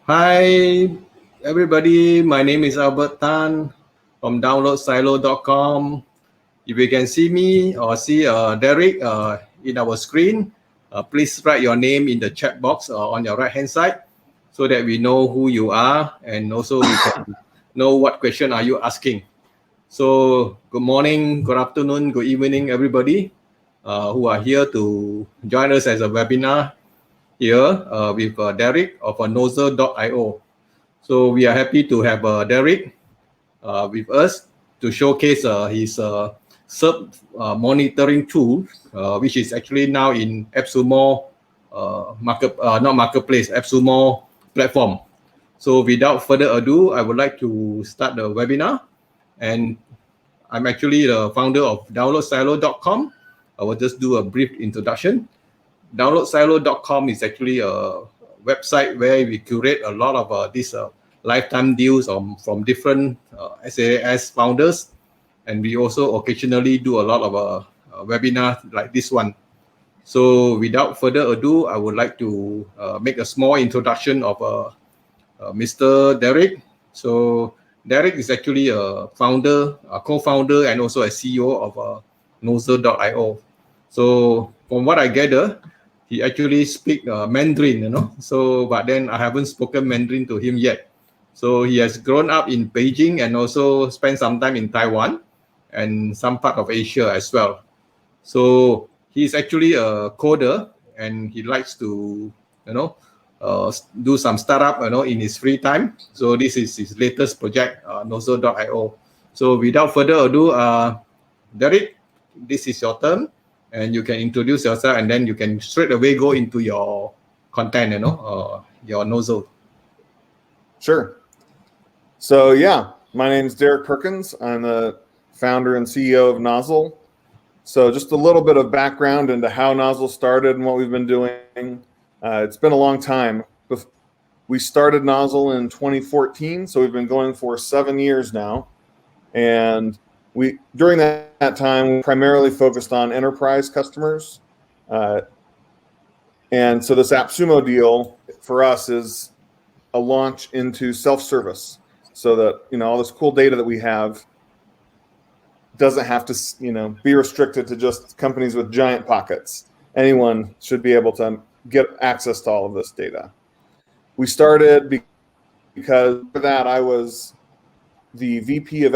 Hi, everybody. My name is Albert Tan from downloadsilo.com. If you can see me or see Derek in our screen, please write your name in the chat box on your right-hand side so that we know who you are and also we can know what question are you asking. So good morning, good afternoon, good evening, everybody who are here to join us as a webinar here with Derek of nozzle.io. So we are happy to have Derek with us to showcase his SERP monitoring tool, which is actually now in Appsumo not marketplace, Appsumo platform. So without further ado, I would like to start the webinar. And I'm actually the founder of downloadsilo.com. I will just do a brief introduction. Downloadsilo.com is actually a website where we curate a lot of these lifetime deals from different SaaS founders, and we also occasionally do a lot of webinars like this one. So without further ado, I would like to make a small introduction of Mr. Derek. So Derek is actually a founder, a co-founder, and also a CEO of nozzle.io. So from what I gather, he actually speak Mandarin, So, but then I haven't spoken Mandarin to him yet. So he has grown up in Beijing and also spent some time in Taiwan and some part of Asia as well. So he's actually a coder and he likes to, do some startup, in his free time. So this is his latest project, nozzle.io. So without further ado, Derek, this is your turn, and you can introduce yourself, and then you can straight away go into your content, your nozzle. Sure. So yeah, my name is Derek Perkins. I'm the founder and CEO of Nozzle. So just a little bit of background into how Nozzle started and what we've been doing. It's been a long time. We started Nozzle in 2014, so we've been going for 7 years now. And during that time, we primarily focused on enterprise customers. And so this Appsumo deal for us is a launch into self-service, so that all this cool data that we have doesn't have to be restricted to just companies with giant pockets. Anyone should be able to get access to all of this data. We started because for that I was the VP of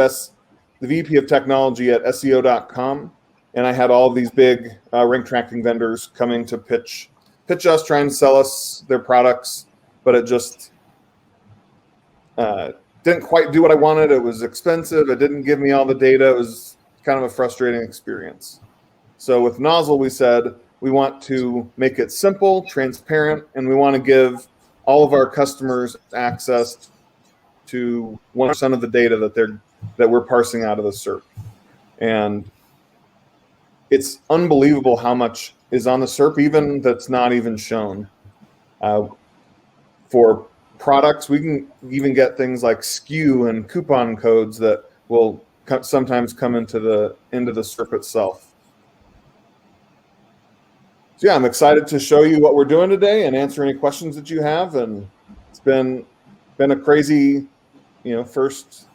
technology at SEO.com, and I had all of these big rank tracking vendors coming to pitch us, trying to sell us their products, but it just didn't quite do what I wanted. It was expensive. It didn't give me all the data. It was kind of a frustrating experience. So with Nozzle, we said we want to make it simple, transparent, and we want to give all of our customers access to 1% of the data that we're parsing out of the SERP. And it's unbelievable how much is on the SERP, even that's not even shown. For products, we can even get things like SKU and coupon codes that will sometimes come into the SERP itself. So yeah, I'm excited to show you what we're doing today and answer any questions that you have. And it's been a crazy, first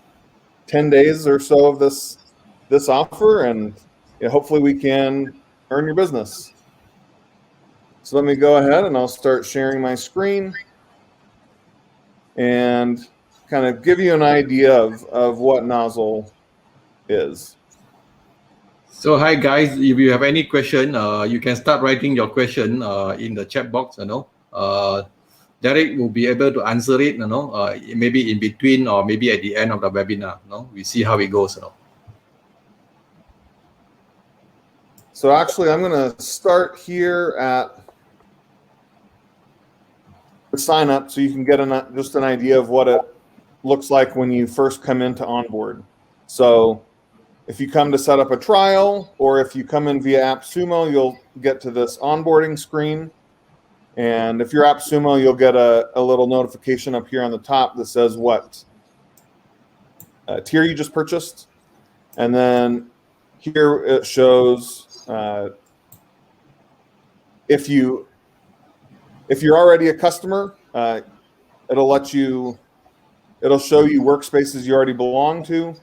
10 days or so of this offer, and hopefully we can earn your business. So let me go ahead and I'll start sharing my screen and kind of give you an idea of what Nozzle is. So hi guys, if you have any question, you can start writing your question in the chat box. Derek will be able to answer it. Maybe in between or maybe at the end of the webinar. We see how it goes. So actually, I'm going to start here at the sign up, so you can get just an idea of what it looks like when you first come into onboard. So if you come to set up a trial, or if you come in via Appsumo, you'll get to this onboarding screen. And if you're Appsumo, you'll get a little notification up here on the top that says what tier you just purchased. And then here it shows if you're already a customer, it'll show you workspaces you already belong to.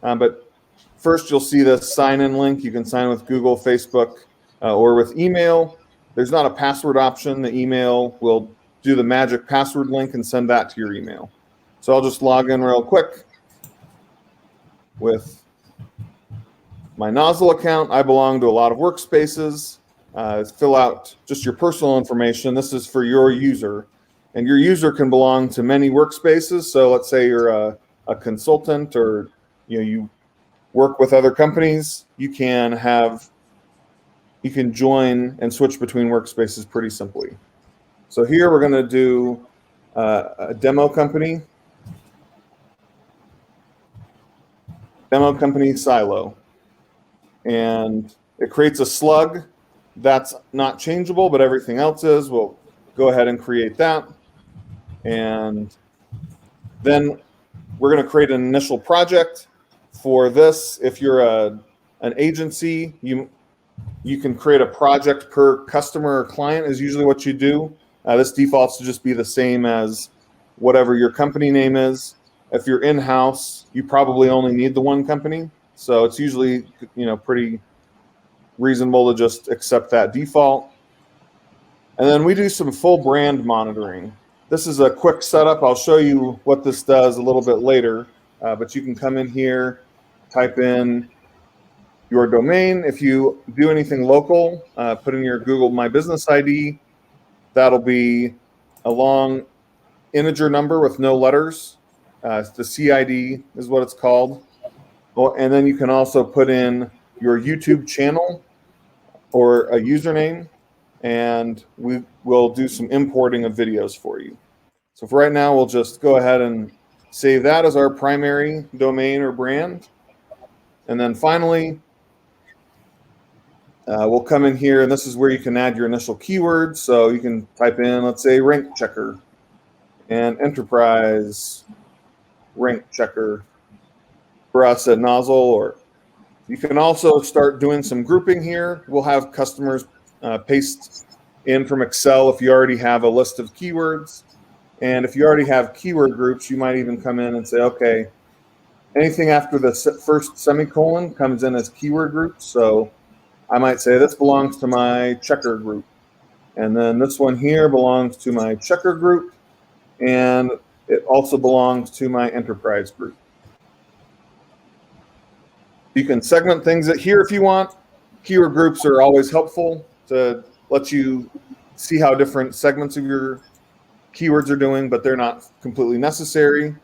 But first, you'll see the sign-in link. You can sign with Google, Facebook, or with email. There's not a password option. The email will do the magic password link and send that to your email. So I'll just log in real quick with my Nozzle account. I belong to a lot of workspaces. Fill out just your personal information. This is for your user. And your user can belong to many workspaces. So let's say you're a consultant, or you work with other companies. You can join and switch between workspaces pretty simply. So here we're going to do a demo company silo. And it creates a slug that's not changeable, but everything else is. We'll go ahead and create that. And then we're going to create an initial project for this. If you're an agency, you can create a project per customer or client is usually what you do. This defaults to just be the same as whatever your company name is. If you're in-house, you probably only need the one company. So it's usually, pretty reasonable to just accept that default. And then we do some full brand monitoring. This is a quick setup. I'll show you what this does a little bit later, but you can come in here, type in your domain. If you do anything local, put in your Google My Business ID. That'll be a long integer number with no letters. The CID is what it's called. Well, and then you can also put in your YouTube channel or a username, and we will do some importing of videos for you. So for right now, we'll just go ahead and save that as our primary domain or brand. And then finally, we'll come in here, and this is where you can add your initial keywords. So you can type in, let's say, rank checker and enterprise rank checker for us at Nozzle. Or you can also start doing some grouping here. We'll have customers paste in from Excel if you already have a list of keywords. And if you already have keyword groups, you might even come in and say, okay, anything after the first semicolon comes in as keyword groups. So I might say this belongs to my checker group. And then this one here belongs to my checker group. And it also belongs to my enterprise group. You can segment things here if you want. Keyword groups are always helpful to let you see how different segments of your keywords are doing, but they're not completely necessary.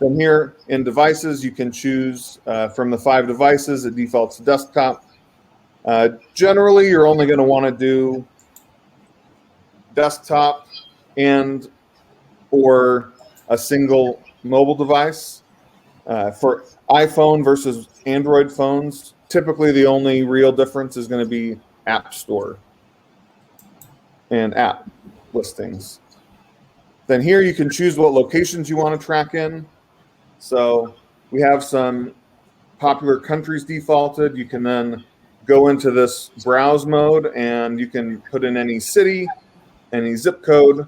Then here in devices, you can choose from the 5 devices. It defaults to desktop. Generally, you're only going to want to do desktop and or a single mobile device. For iPhone versus Android phones, typically the only real difference is going to be App Store and app listings. Then here you can choose what locations you want to track in. So we have some popular countries defaulted. You can then go into this browse mode and you can put in any city, any zip code,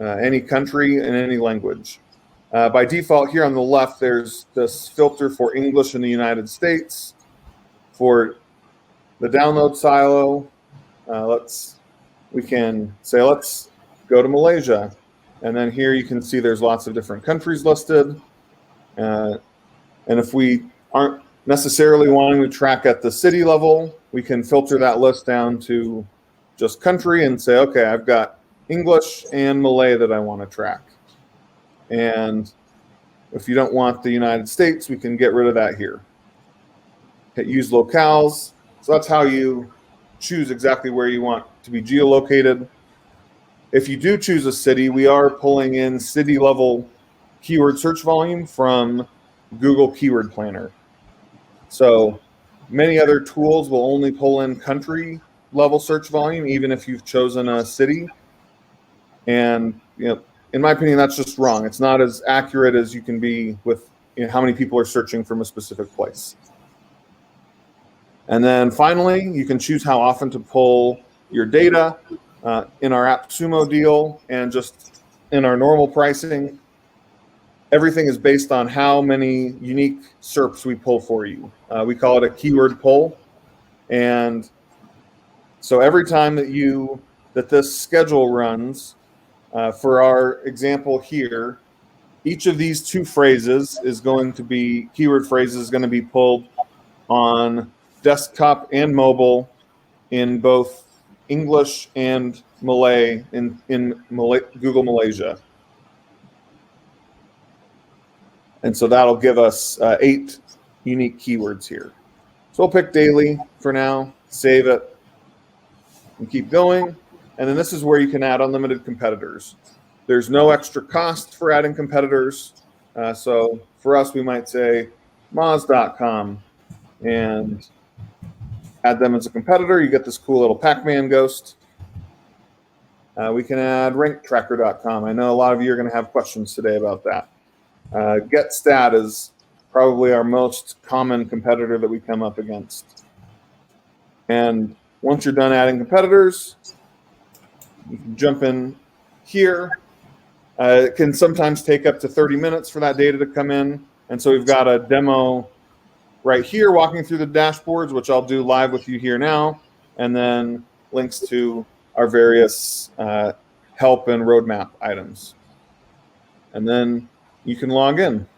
any country, and any language. By default here on the left, there's this filter for English in the United States. For the download silo, we can say, let's go to Malaysia. And then here you can see there's lots of different countries listed. And if we aren't necessarily wanting to track at the city level, we can filter that list down to just country and say, okay, I've got English and Malay that I want to track. And if you don't want the United States, we can get rid of that here. Hit use locales. So that's how you choose exactly where you want to be geolocated. If you do choose a city, we are pulling in city level keyword search volume from Google Keyword Planner. So many other tools will only pull in country level search volume, even if you've chosen a city. And in my opinion, that's just wrong. It's not as accurate as you can be with how many people are searching from a specific place. And then finally, you can choose how often to pull your data in our Appsumo deal, and just in our normal pricing, everything is based on how many unique SERPs we pull for you. We call it a keyword pull. And so every time that this schedule runs, for our example here, each of these two phrases is going to be, keyword phrases is going to be pulled on desktop and mobile in both English and Malay in Google Malaysia. And so that'll give us 8 unique keywords here. So we'll pick daily for now, save it, and keep going. And then this is where you can add unlimited competitors. There's no extra cost for adding competitors. So for us, we might say Moz.com and add them as a competitor. You get this cool little Pac-Man ghost. We can add ranktracker.com. I know a lot of you are going to have questions today about that. GetStat is probably our most common competitor that we come up against. And once you're done adding competitors, you can jump in here. It can sometimes take up to 30 minutes for that data to come in. And so we've got a demo right here walking through the dashboards, which I'll do live with you here now, and then links to our various help and roadmap items. And then you can log in.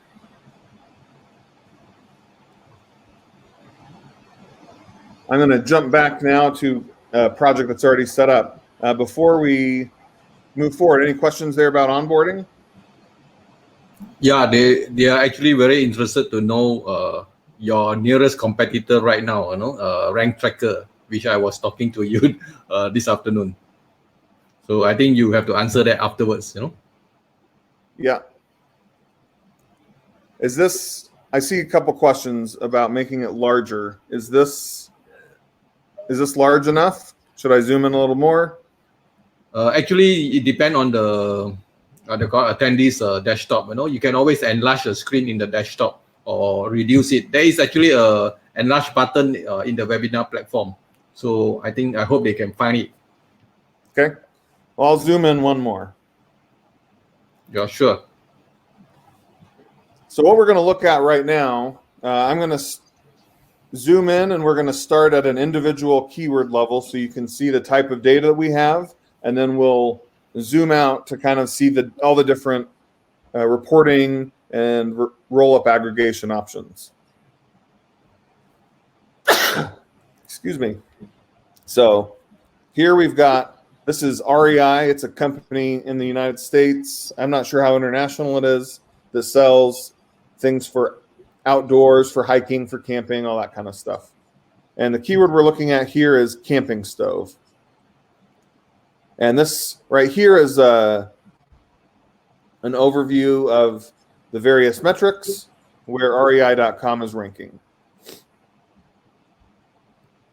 I'm going to jump back now to a project that's already set up. Before we move forward, any questions there about onboarding? Yeah, they are actually very interested to know your nearest competitor right now, Rank Tracker, which I was talking to you this afternoon. So I think you have to answer that afterwards, Yeah. Is this, I see a couple questions about making it larger. Is this large enough? Should I zoom in a little more? Actually, it depends on the attendees desktop. You can always enlarge the screen in the desktop or reduce it. There is actually a enlarge button in the webinar platform. So I hope they can find it. Okay. Well, I'll zoom in one more. Yeah, sure. So what we're going to look at right now, I'm going to zoom in and we're going to start at an individual keyword level so you can see the type of data that we have. And then we'll zoom out to kind of see all the different reporting and roll-up aggregation options. Excuse me. So here we've got, this is REI. It's a company in the United States. I'm not sure how international it is, that sells things for outdoors, for hiking, for camping, all that kind of stuff. And the keyword we're looking at here is camping stove. And this right here is an overview of the various metrics where rei.com is ranking.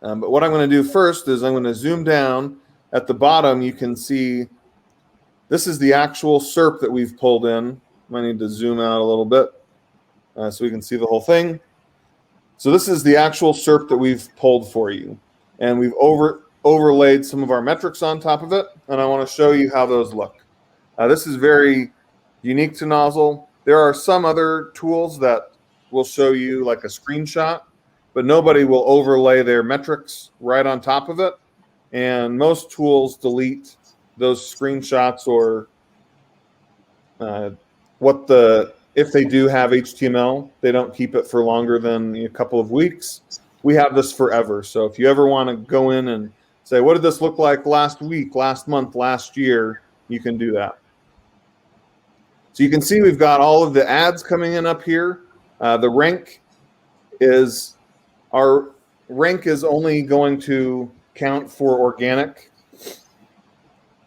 But what I'm going to do first is I'm going to zoom down. At the bottom, you can see this is the actual SERP that we've pulled in. I need to zoom out a little bit so we can see the whole thing. So this is the actual SERP that we've pulled for you. And we've overlaid some of our metrics on top of it, and I want to show you how those look. This is very unique to Nozzle. There are some other tools that will show you like a screenshot, but nobody will overlay their metrics right on top of it. And most tools delete those screenshots or if they do have HTML, they don't keep it for longer than a couple of weeks. We have this forever. So if you ever want to go in and say, what did this look like last week, last month, last year, you can do that. So you can see we've got all of the ads coming in up here. The rank is, our rank is only going to count for organic.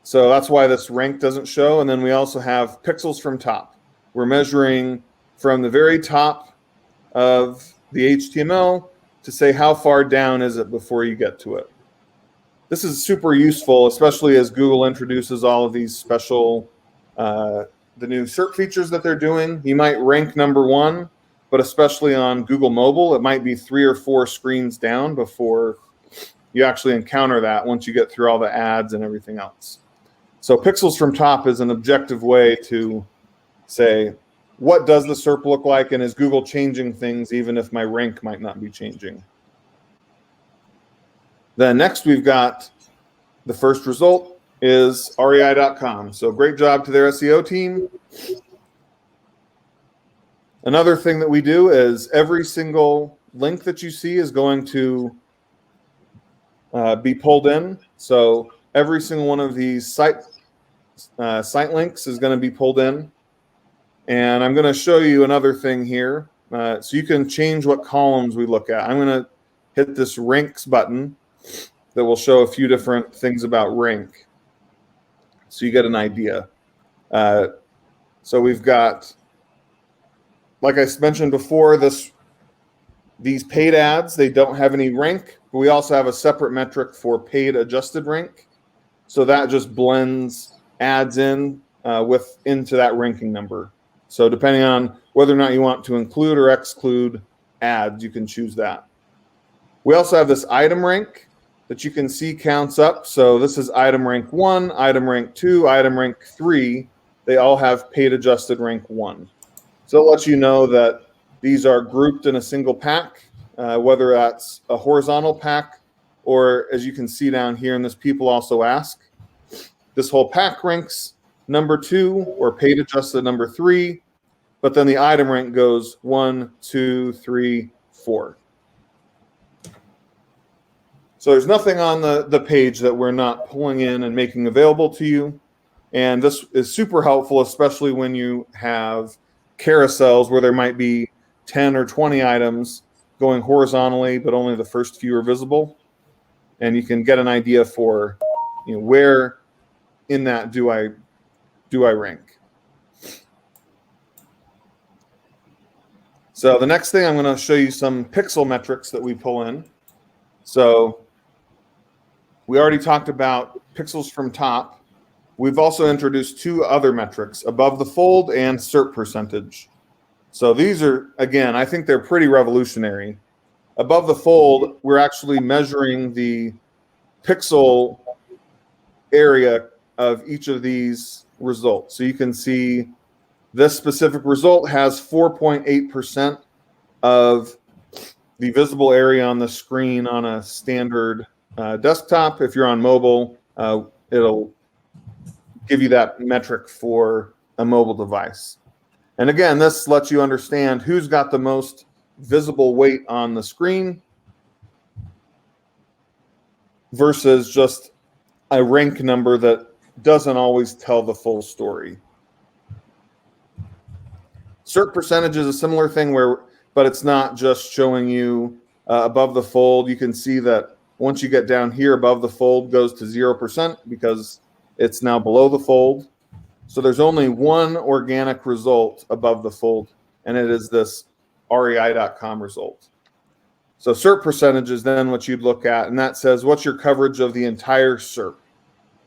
So that's why this rank doesn't show. And then we also have pixels from top. We're measuring from the very top of the HTML to say how far down is it before you get to it. This is super useful, especially as Google introduces all of these special, the new SERP features that they're doing. You might rank number 1, but especially on Google Mobile, it might be 3 or 4 screens down before you actually encounter that once you get through all the ads and everything else. So pixels from top is an objective way to say, what does the SERP look like, and is Google changing things even if my rank might not be changing? Then next we've got the first result is rei.com. So great job to their SEO team. Another thing that we do is every single link that you see is going to be pulled in. So every single one of these site links is going to be pulled in. And I'm going to show you another thing here. So you can change what columns we look at. I'm going to hit this ranks button that will show a few different things about rank, so you get an idea. So we've got, like I mentioned before, these paid ads, they don't have any rank, but we also have a separate metric for paid adjusted rank. So that just blends ads into that ranking number. So depending on whether or not you want to include or exclude ads, you can choose that. We also have this item rank that you can see counts up. So this is item rank 1, item rank 2, item rank 3. They all have paid adjusted rank 1. So it lets you know that these are grouped in a single pack, whether that's a horizontal pack or, as you can see down here in this people also ask, this whole pack ranks number 2 or paid adjusted number 3, but then the item rank goes 1, 2, 3, 4. So there's nothing on the page that we're not pulling in and making available to you. And this is super helpful, especially when you have carousels where there might be 10 or 20 items going horizontally, but only the first few are visible. And you can get an idea for, where in that do I rank. So the next thing, I'm going to show you some pixel metrics that we pull in. So we already talked about pixels from top. We've also introduced 2 other metrics, above the fold and SERP percentage. So these are, again, I think they're pretty revolutionary. Above the fold, we're actually measuring the pixel area of each of these results. So you can see this specific result has 4.8% of the visible area on the screen on a standard desktop. If you're on mobile, it'll give you that metric for a mobile device. And again, this lets you understand who's got the most visible weight on the screen versus just a rank number that doesn't always tell the full story. SERP percentage is a similar thing but it's not just showing you above the fold. You can see that once you get down here, above the fold goes to 0% because it's now below the fold. So there's only one organic result above the fold, and it is this rei.com result. So SERP percentage is then what you'd look at, and that says what's your coverage of the entire SERP,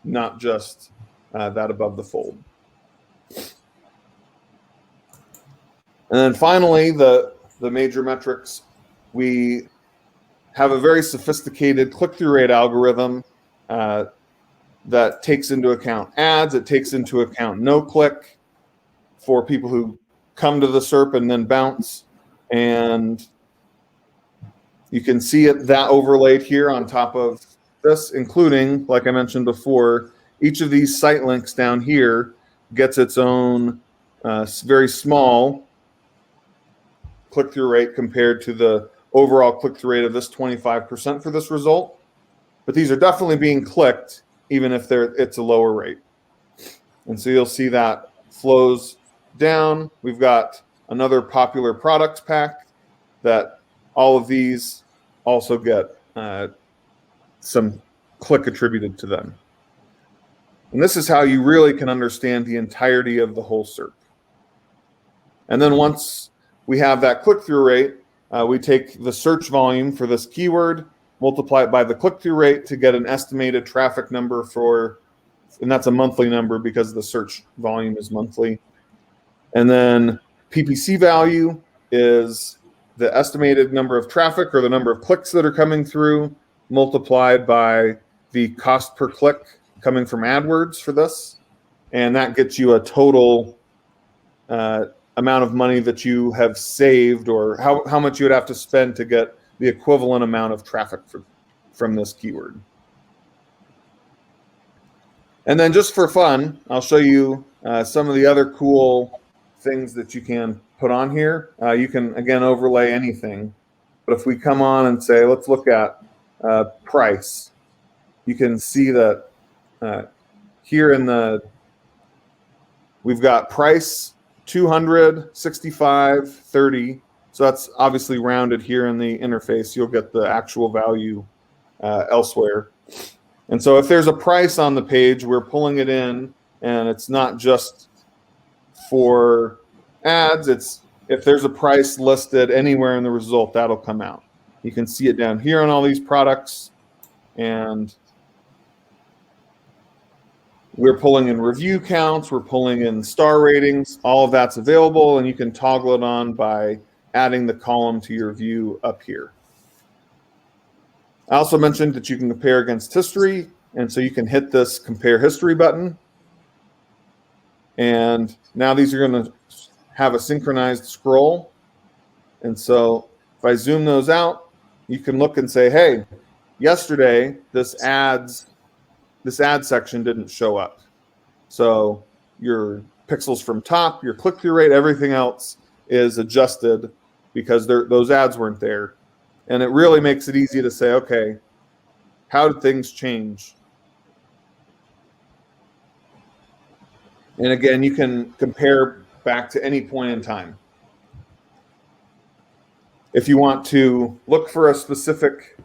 not just that above the fold. And then finally, the major metrics, we have a very sophisticated click-through rate algorithm that takes into account ads. It takes into account no-click for people who come to the SERP and then bounce. And you can see that overlaid here on top of this, including, like I mentioned before, each of these site links down here gets its own very small click-through rate compared to the overall click-through rate of this 25% for this result. But these are definitely being clicked, even if it's a lower rate. And so you'll see that flows down. We've got another popular products pack that all of these also get some click attributed to them. And this is how you really can understand the entirety of the whole SERP. And then once we have that click-through rate, we take the search volume for this keyword, multiply it by the click-through rate to get an estimated traffic number and that's a monthly number because the search volume is monthly. And then PPC value is the estimated number of traffic or the number of clicks that are coming through multiplied by the cost per click coming from AdWords for this, and that gets you a total amount of money that you have saved, or how much you would have to spend to get the equivalent amount of traffic from this keyword. And then just for fun, I'll show you some of the other cool things that you can put on here. You can, again, overlay anything. But if we come on and say, let's look at price, you can see that here we've got price 200, 65, 30. So that's obviously rounded here in the interface. You'll get the actual value elsewhere. And so if there's a price on the page, we're pulling it in, and it's not just for ads. It's if there's a price listed anywhere in the result, that'll come out. You can see it down here on all these products, and we're pulling in review counts, we're pulling in star ratings, all of that's available, and you can toggle it on by adding the column to your view up here. I also mentioned that you can compare against history, and so you can hit this compare history button. And now these are going to have a synchronized scroll. And so if I zoom those out, you can look and say, hey, yesterday this ad section didn't show up. So your pixels from top, your click-through rate, everything else is adjusted because those ads weren't there. And it really makes it easy to say, okay, how did things change? And again, you can compare back to any point in time. If you want to look for a specific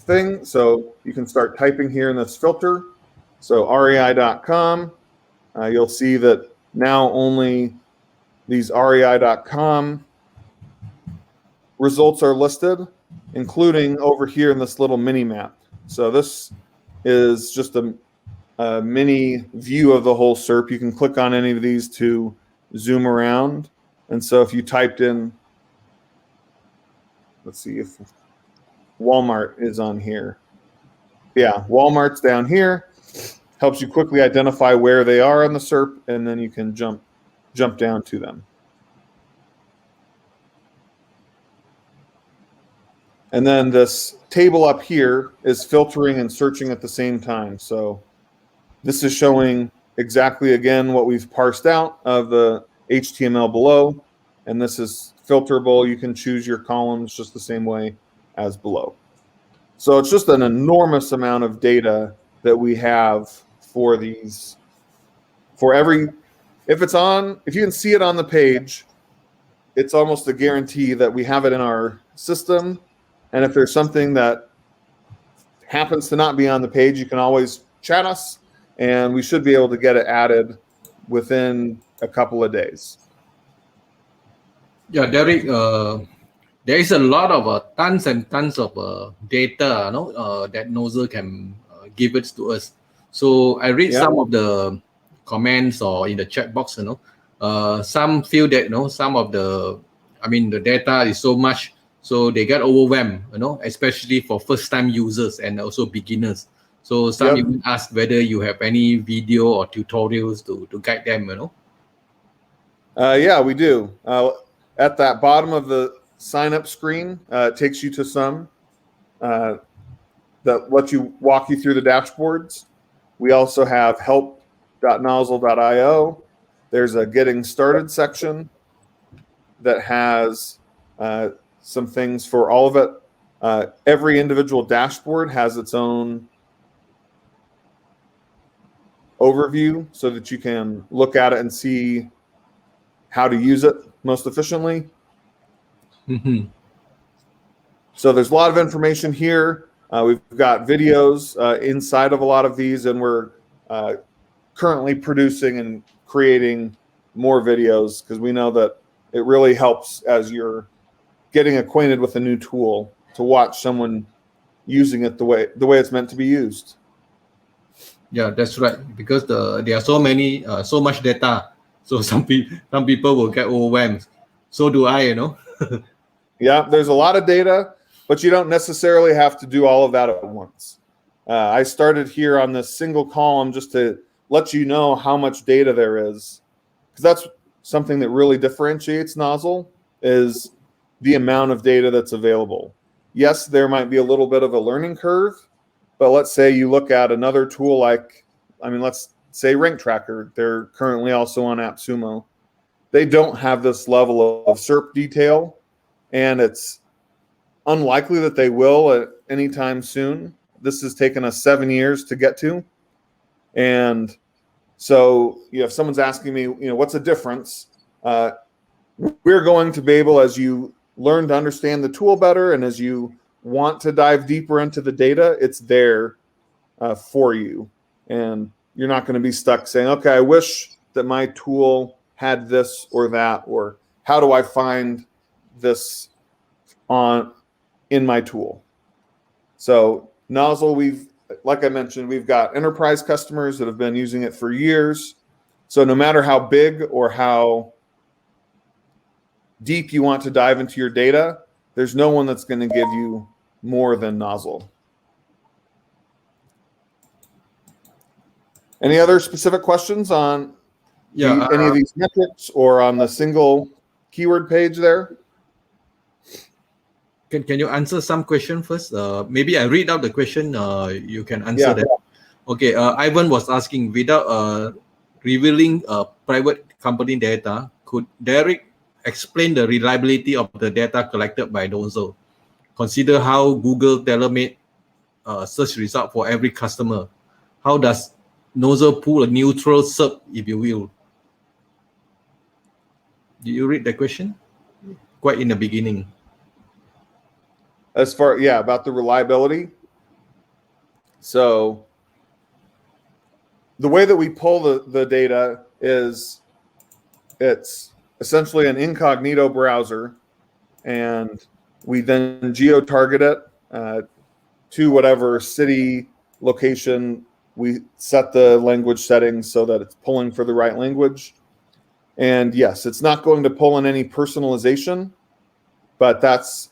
thing, so you can start typing here in this filter. So rei.com, you'll see that now only these rei.com results are listed, including over here in this little mini map. So this is just a mini view of the whole SERP. You can click on any of these to zoom around. And so if you typed in, let's see if Walmart is on here. Yeah, Walmart's down here. Helps you quickly identify where they are on the SERP, and then you can jump down to them. And then this table up here is filtering and searching at the same time. So this is showing exactly, again, what we've parsed out of the HTML below. And this is filterable. You can choose your columns just the same way as below. So it's just an enormous amount of data that we have for these. If you can see it on the page, it's almost a guarantee that we have it in our system. And if there's something that happens to not be on the page, you can always chat us, and we should be able to get it added within a couple of days. Yeah, Derek, there is a lot of tons and tons of data that Nozzle can give it to us. So I read some of the comments or in the chat box, some feel that, some of the data is so much, so they get overwhelmed, especially for first-time users and also beginners. So some even ask whether you have any video or tutorials to guide them, Yeah, we do. At that bottom of the sign-up screen, it takes you to some that let you walk you through the dashboards. We also have help.nozzle.io. There's a getting started section that has some things for all of it. Every individual dashboard has its own overview so that you can look at it and see how to use it most efficiently. Mm-hmm. So there's a lot of information here. We've got videos inside of a lot of these, and we're currently producing and creating more videos because we know that it really helps as you're getting acquainted with a new tool to watch someone using it the way it's meant to be used. Yeah, that's right. Because there are so much data, so some people will get overwhelmed. So do I, Yeah, there's a lot of data, but you don't necessarily have to do all of that at once. I started here on this single column just to let you know how much data there is, because that's something that really differentiates Nozzle, is the amount of data that's available. Yes, there might be a little bit of a learning curve, but let's say you look at another tool like, let's say Rank Tracker. They're currently also on Appsumo. They don't have this level of SERP detail, and it's unlikely that they will at any time soon. This has taken us 7 years to get to. And so, if someone's asking me, what's the difference? We're going to be able, as you learn to understand the tool better and as you want to dive deeper into the data, it's there for you. And you're not going to be stuck saying, okay, I wish that my tool had this or that, or how do I find this in my tool? So Nozzle, like I mentioned, we've got enterprise customers that have been using it for years. So no matter how big or how deep you want to dive into your data, there's no one that's going to give you more than Nozzle. Any other specific questions on any of these metrics or on the single keyword page there? Can you answer some question first? Maybe I read out the question. You can answer that. Okay. Ivan was asking, without revealing private company data, could Derek explain the reliability of the data collected by Nozzle? Consider how Google tailor-made search result for every customer. How does Nozzle pull a neutral SERP, if you will? Did you read the question? Quite in the beginning. About the reliability. So the way that we pull the data is it's essentially an incognito browser, and we then geo-target it to whatever city location. We set the language settings so that it's pulling for the right language. And yes, it's not going to pull in any personalization, but that's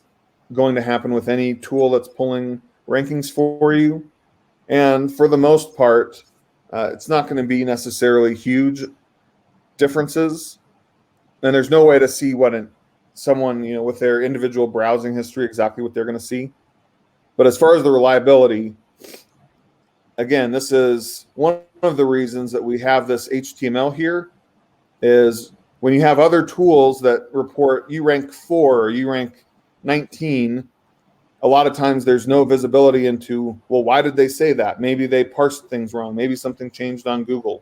going to happen with any tool that's pulling rankings for you. And for the most part, it's not going to be necessarily huge differences. And there's no way to see what someone, with their individual browsing history, exactly what they're going to see. But as far as the reliability, again, this is one of the reasons that we have this HTML here, is when you have other tools that report you rank 4 or you rank 19, a lot of times there's no visibility into, well, why did they say that? Maybe they parsed things wrong. Maybe something changed on Google.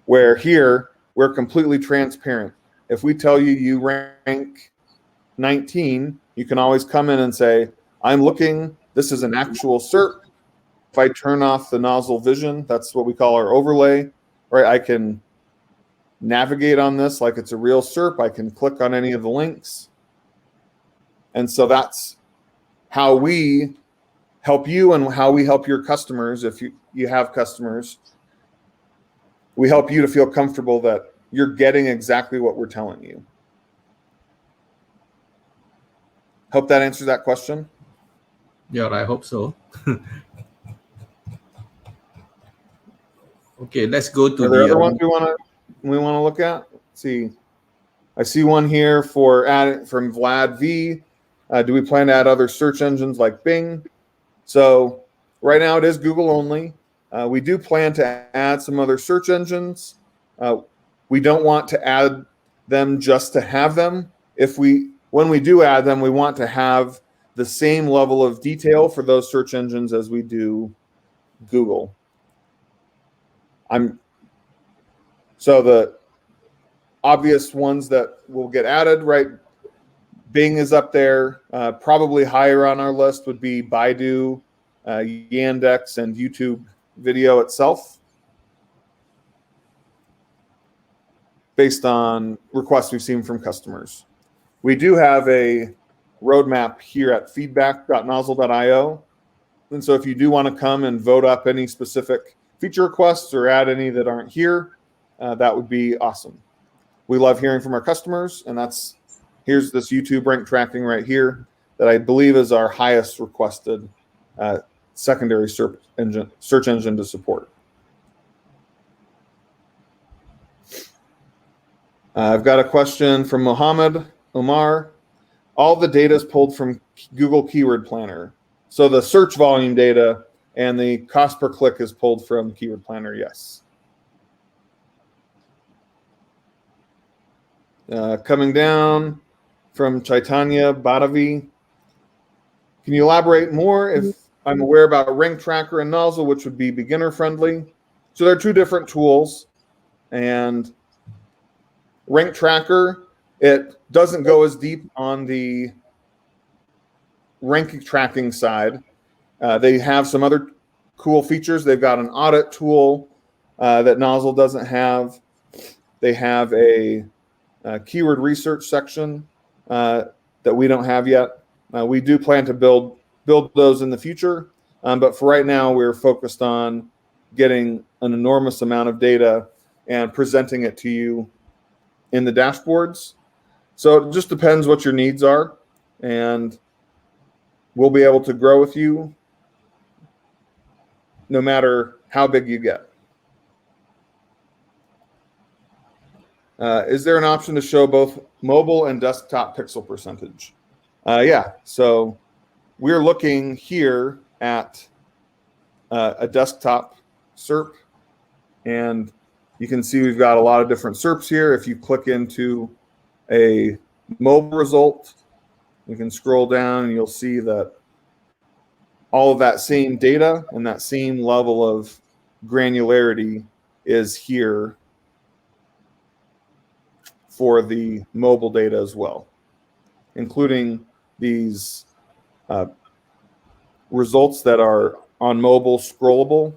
Where here, we're completely transparent. If we tell you you rank 19, you can always come in and say, I'm looking, this is an actual SERP. If I turn off the Nozzle vision, that's what we call our overlay, right? I can navigate on this like it's a real SERP. I can click on any of the links. And so that's how we help you and how we help your customers. If you have customers, we help you to feel comfortable that you're getting exactly what we're telling you. Hope that answers that question. Yeah, I hope so. Okay, let's go to the other ones we want to look at. Let's see, I see one here from Vlad V. Do we plan to add other search engines like Bing? So right now it is Google only. We do plan to add some other search engines. We don't want to add them just to have them. When we do add them, we want to have the same level of detail for those search engines as we do Google. So the obvious ones that will get added, right? Bing is up there. Probably higher on our list would be Baidu, Yandex, and YouTube video itself, based on requests we've seen from customers. We do have a roadmap here at feedback.nozzle.io. And so if you do want to come and vote up any specific feature requests or add any that aren't here, that would be awesome. We love hearing from our customers, and here's this YouTube rank tracking right here that I believe is our highest requested secondary search engine to support. I've got a question from Mohammed Omar. All the data is pulled from Google Keyword Planner. So the search volume data and the cost per click is pulled from Keyword Planner, yes. Coming down from Chaitanya Badavi. Can you elaborate more if I'm aware about Rank Tracker and Nozzle, which would be beginner friendly? So there are two different tools, and Rank Tracker, it doesn't go as deep on the ranking tracking side. They have some other cool features. They've got an audit tool that Nozzle doesn't have. They have a keyword research section that we don't have yet. We do plan to build those in the future, but for right now, we're focused on getting an enormous amount of data and presenting it to you in the dashboards. So it just depends what your needs are, and we'll be able to grow with you no matter how big you get. Is there an option to show both mobile and desktop pixel percentage? Yeah, so we're looking here at a desktop SERP, and you can see we've got a lot of different SERPs here. If you click into a mobile result, you can scroll down and you'll see that all of that same data and that same level of granularity is here for the mobile data as well, including these results that are on mobile scrollable.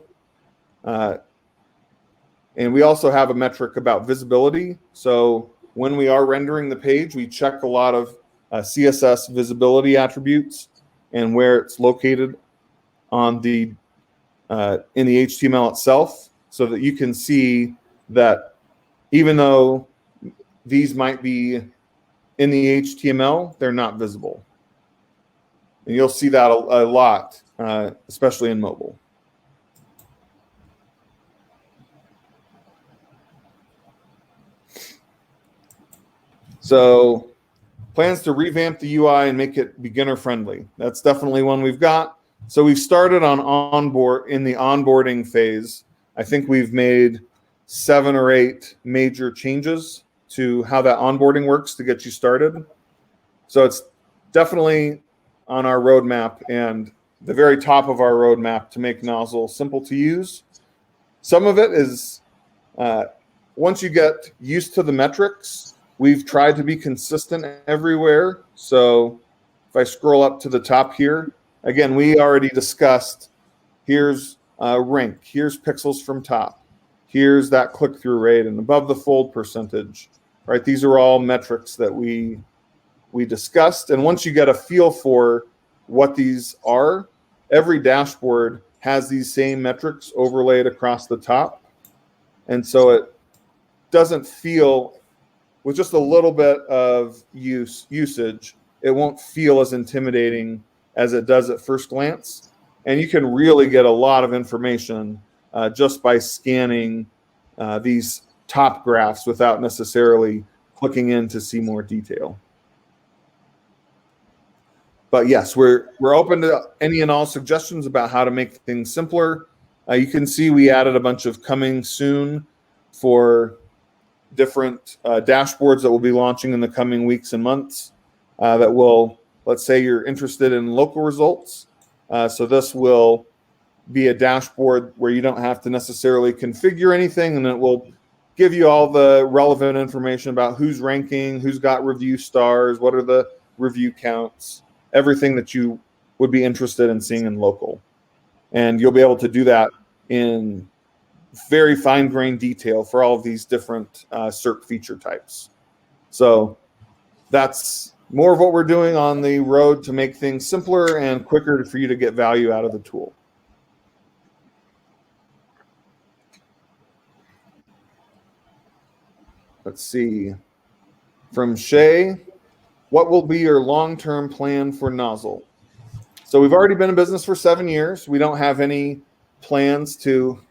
And we also have a metric about visibility. So when we are rendering the page, we check a lot of CSS visibility attributes and where it's located on the in the HTML itself, so that you can see that even though these might be in the HTML, they're not visible. And you'll see that a lot, especially in mobile. So plans to revamp the UI and make it beginner friendly. That's definitely one we've got. So we've started on in the onboarding phase. I think we've made 7 or 8 major changes to how that onboarding works to get you started. So it's definitely on our roadmap and the very top of our roadmap to make Nozzle simple to use. Some of it is once you get used to the metrics, we've tried to be consistent everywhere. So if I scroll up to the top here, again, we already discussed, here's rank, here's pixels from top, here's that click-through rate and above the fold percentage, right? These are all metrics that we discussed. And once you get a feel for what these are, every dashboard has these same metrics overlaid across the top. And so it doesn't feel, with just a little bit of usage, it won't feel as intimidating as it does at first glance. And you can really get a lot of information just by scanning these top graphs without necessarily clicking in to see more detail. But yes, we're open to any and all suggestions about how to make things simpler. You can see we added a bunch of coming soon for different dashboards that will be launching in the coming weeks and months that will, let's say you're interested in local results. So this will be a dashboard where you don't have to necessarily configure anything, and it will give you all the relevant information about who's ranking, who's got review stars, what are the review counts, everything that you would be interested in seeing in local. And you'll be able to do that in very fine-grained detail for all of these different SERP feature types. So that's more of what we're doing on the road to make things simpler and quicker for you to get value out of the tool. Let's see. From Shay, what will be your long-term plan for Nozzle? So we've already been in business for 7 years. We don't have any plans to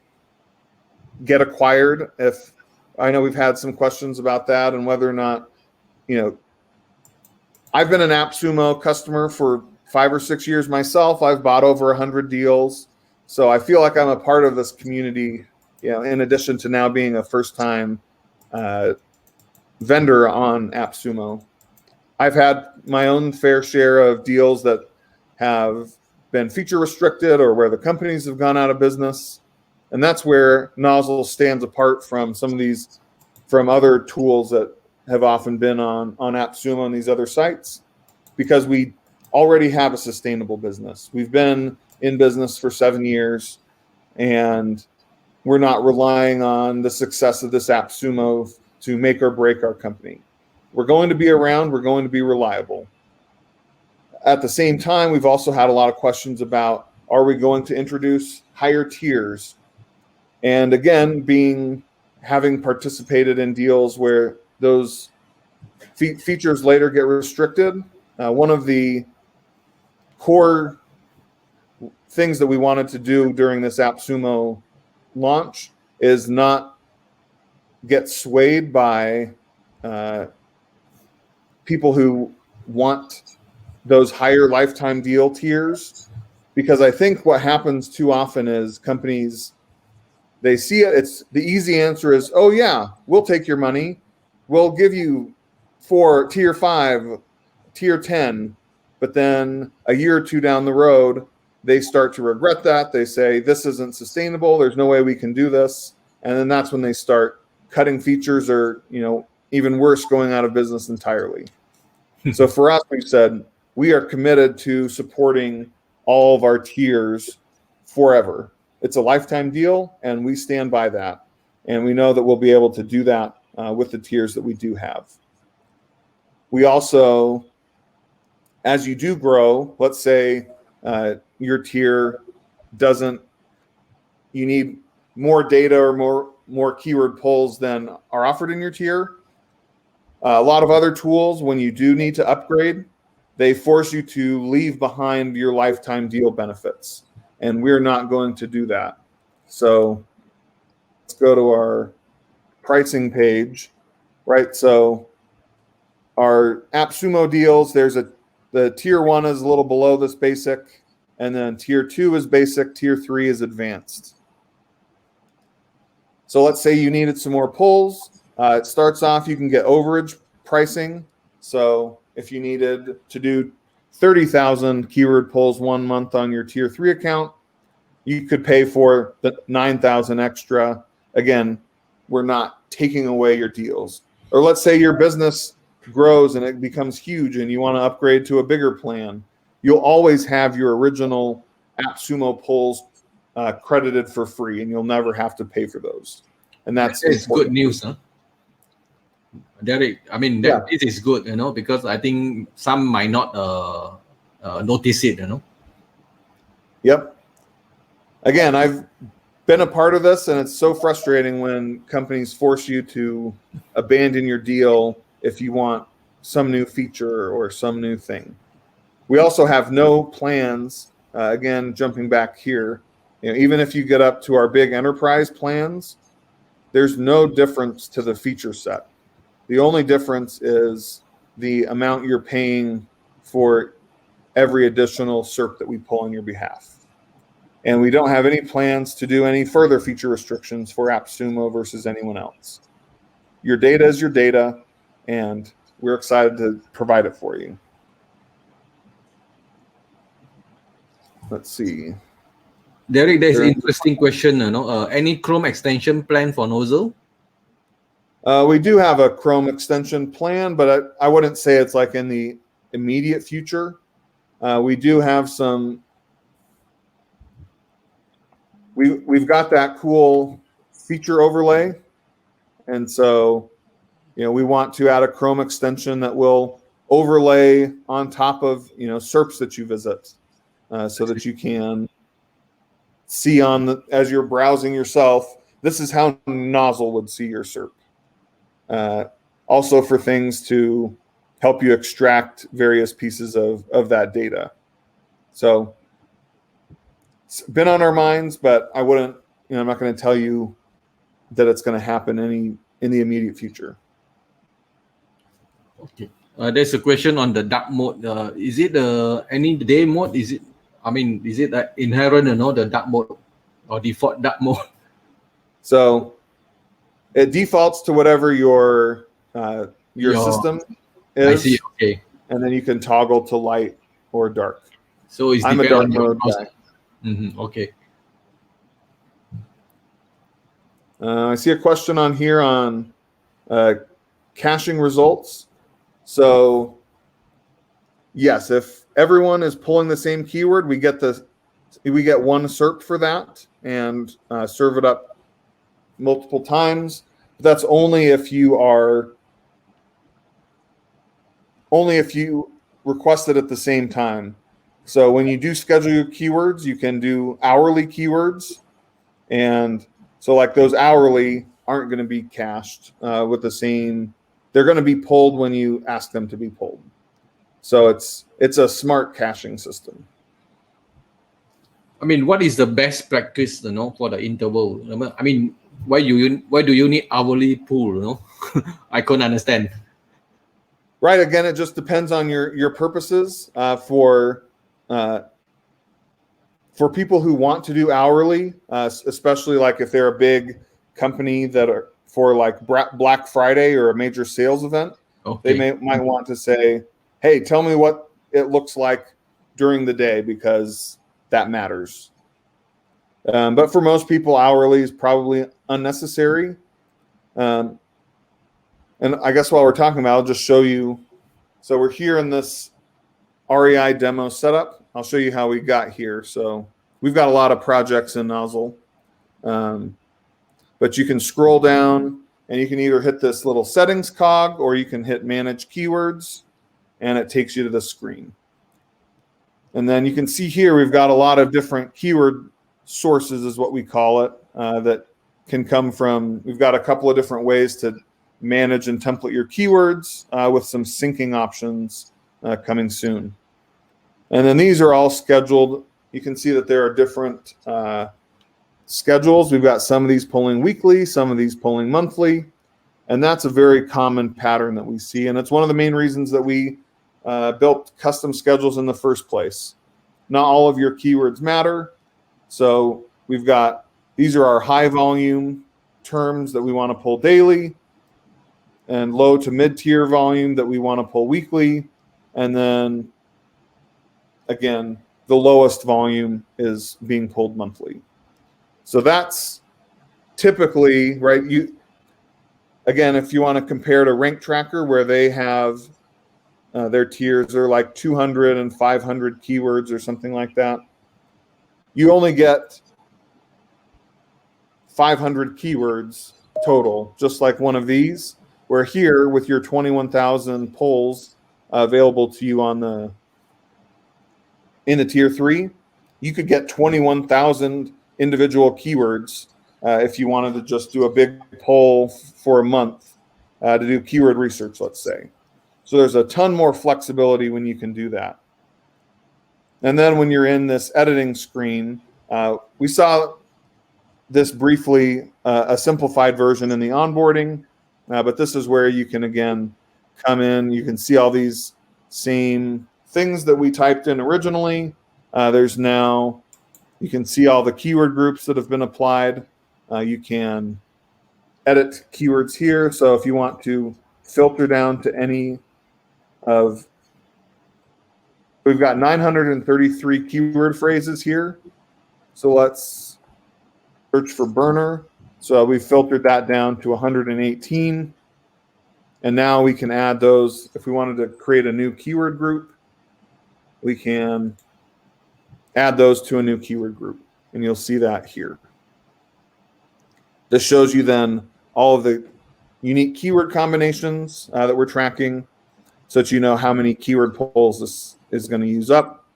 get acquired. If I know we've had some questions about that and whether or not, I've been an Appsumo customer for 5 or 6 years myself. I've bought over 100 deals. So I feel like I'm a part of this community, in addition to now being a first-time vendor on Appsumo. I've had my own fair share of deals that have been feature restricted or where the companies have gone out of business. And that's where Nozzle stands apart from from other tools that have often been on Appsumo and these other sites, because we already have a sustainable business. We've been in business for 7 years, and we're not relying on the success of this Appsumo to make or break our company. We're going to be around. We're going to be reliable. At the same time, we've also had a lot of questions about, are we going to introduce higher tiers? And again, having participated in deals where those features later get restricted, one of the core things that we wanted to do during this Appsumo launch is not get swayed by people who want those higher lifetime deal tiers, because I think what happens too often is companies, they see it. It's the easy answer is, oh yeah, we'll take your money. We'll give you for tier 5, tier 10. But then a year or two down the road, they start to regret that. They say, this isn't sustainable. There's no way we can do this. And then that's when they start cutting features or, even worse, going out of business entirely. So for us, we said, we are committed to supporting all of our tiers forever. It's a lifetime deal, and we stand by that. And we know that we'll be able to do that with the tiers that we do have. We also, as you do grow, let's say your tier you need more data or more keyword pulls than are offered in your tier. A lot of other tools, when you do need to upgrade, they force you to leave behind your lifetime deal benefits. And we're not going to do that. So let's go to our pricing page, right? So our Appsumo deals, the tier 1 is a little below this basic, and then tier 2 is basic, tier 3 is advanced. So let's say you needed some more pulls. It starts off, you can get overage pricing. So if you needed to do 30,000 keyword pulls 1 month on your tier 3 account, you could pay for the 9,000 extra. Again, we're not taking away your deals. Or let's say your business grows and it becomes huge and you want to upgrade to a bigger plan. You'll always have your original Appsumo pulls credited for free, and you'll never have to pay for those. And that's good news, huh? Derek, I mean, this is good, because I think some might not notice it, Yep. Again, I've been a part of this, and it's so frustrating when companies force you to abandon your deal if you want some new feature or some new thing. We also have no plans, again, jumping back here, even if you get up to our big enterprise plans, there's no difference to the feature set. The only difference is the amount you're paying for every additional SERP that we pull on your behalf. And we don't have any plans to do any further feature restrictions for Appsumo versus anyone else. Your data is your data, and we're excited to provide it for you. Let's see. Derek, there's an interesting question. Any Chrome extension plan for Nozzle? We do have a Chrome extension plan, but I wouldn't say it's like in the immediate future. We do have some. We've got that cool feature overlay, and so we want to add a Chrome extension that will overlay on top of SERPs that you visit, so that you can see as you're browsing yourself. This is how Nozzle would see your SERP. Also for things to help you extract various pieces of that data. So it's been on our minds, but I wouldn't, I'm not going to tell you that it's going to happen in the immediate future. Okay. There's a question on the dark mode. Is it any day mode? Is it inherent, the dark mode or default dark mode? So it defaults to whatever your system is. I see. Okay. And then you can toggle to light or dark. So it's I'm a dark mode guy. Okay. I see a question on here on caching results. So yes, if everyone is pulling the same keyword, we get one SERP for that and serve it up multiple times. But that's only if you request it at the same time. So when you do schedule your keywords, you can do hourly keywords. And so like those hourly aren't going to be cached with the same, they're going to be pulled when you ask them to be pulled. So it's a smart caching system. I mean, what is the best practice, for the interval? I mean, why do you need hourly pull? I couldn't understand. Right. Again, it just depends on your purposes. For people who want to do hourly, especially like if they're a big company that are for like Black Friday or a major sales event, okay. They might want to say, hey, tell me what it looks like during the day because that matters. But for most people, hourly is probably unnecessary. And I guess while we're talking about it, I'll just show you. So we're here in this REI demo setup. I'll show you how we got here. So we've got a lot of projects in Nozzle. But you can scroll down and you can either hit this little settings cog or you can hit manage keywords and it takes you to the screen. And then you can see here we've got a lot of different keyword sources is what we call it that can come from. We've got a couple of different ways to manage and template your keywords with some syncing options coming soon. And then these are all scheduled. You can see that there are different schedules. We've got some of these pulling weekly, some of these pulling monthly, and that's a very common pattern that we see. And it's one of the main reasons that we built custom schedules in the first place. Not all of your keywords matter. So we've got, these are our high volume terms that we want to pull daily and low to mid tier volume that we want to pull weekly. And then again, the lowest volume is being pulled monthly. So that's typically, right? Again, if you want to compare to Rank Tracker where they have their tiers are like 200 and 500 keywords or something like that. You only get 500 keywords total, just like one of these, where here with your 21,000 polls available to you in the tier 3, you could get 21,000 individual keywords if you wanted to just do a big poll for a month to do keyword research, let's say. So there's a ton more flexibility when you can do that. And then when you're in this editing screen, we saw this briefly, a simplified version in the onboarding, but this is where you can, again, come in. You can see all these same things that we typed in originally. There's now, you can see all the keyword groups that have been applied. You can edit keywords here. So if you want to filter down to any of, we've got 933 keyword phrases here. So let's search for burner. So we filtered that down to 118. And now we can add those. If we wanted to create a new keyword group, we can add those to a new keyword group. And you'll see that here. This shows you then all of the unique keyword combinations that we're tracking so that you know how many keyword polls this is going to use up.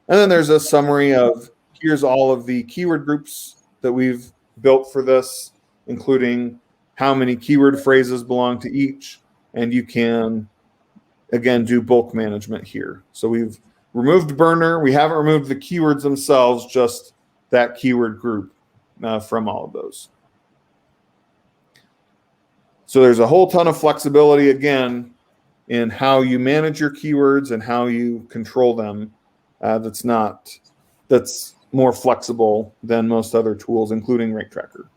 And then there's a summary of here's all of the keyword groups that we've built for this, including how many keyword phrases belong to each. And you can, again, do bulk management here. So we've removed burner. We haven't removed the keywords themselves, just that keyword group from all of those. So there's a whole ton of flexibility, again, in how you manage your keywords and how you control them. That's more flexible than most other tools, including Rank Tracker.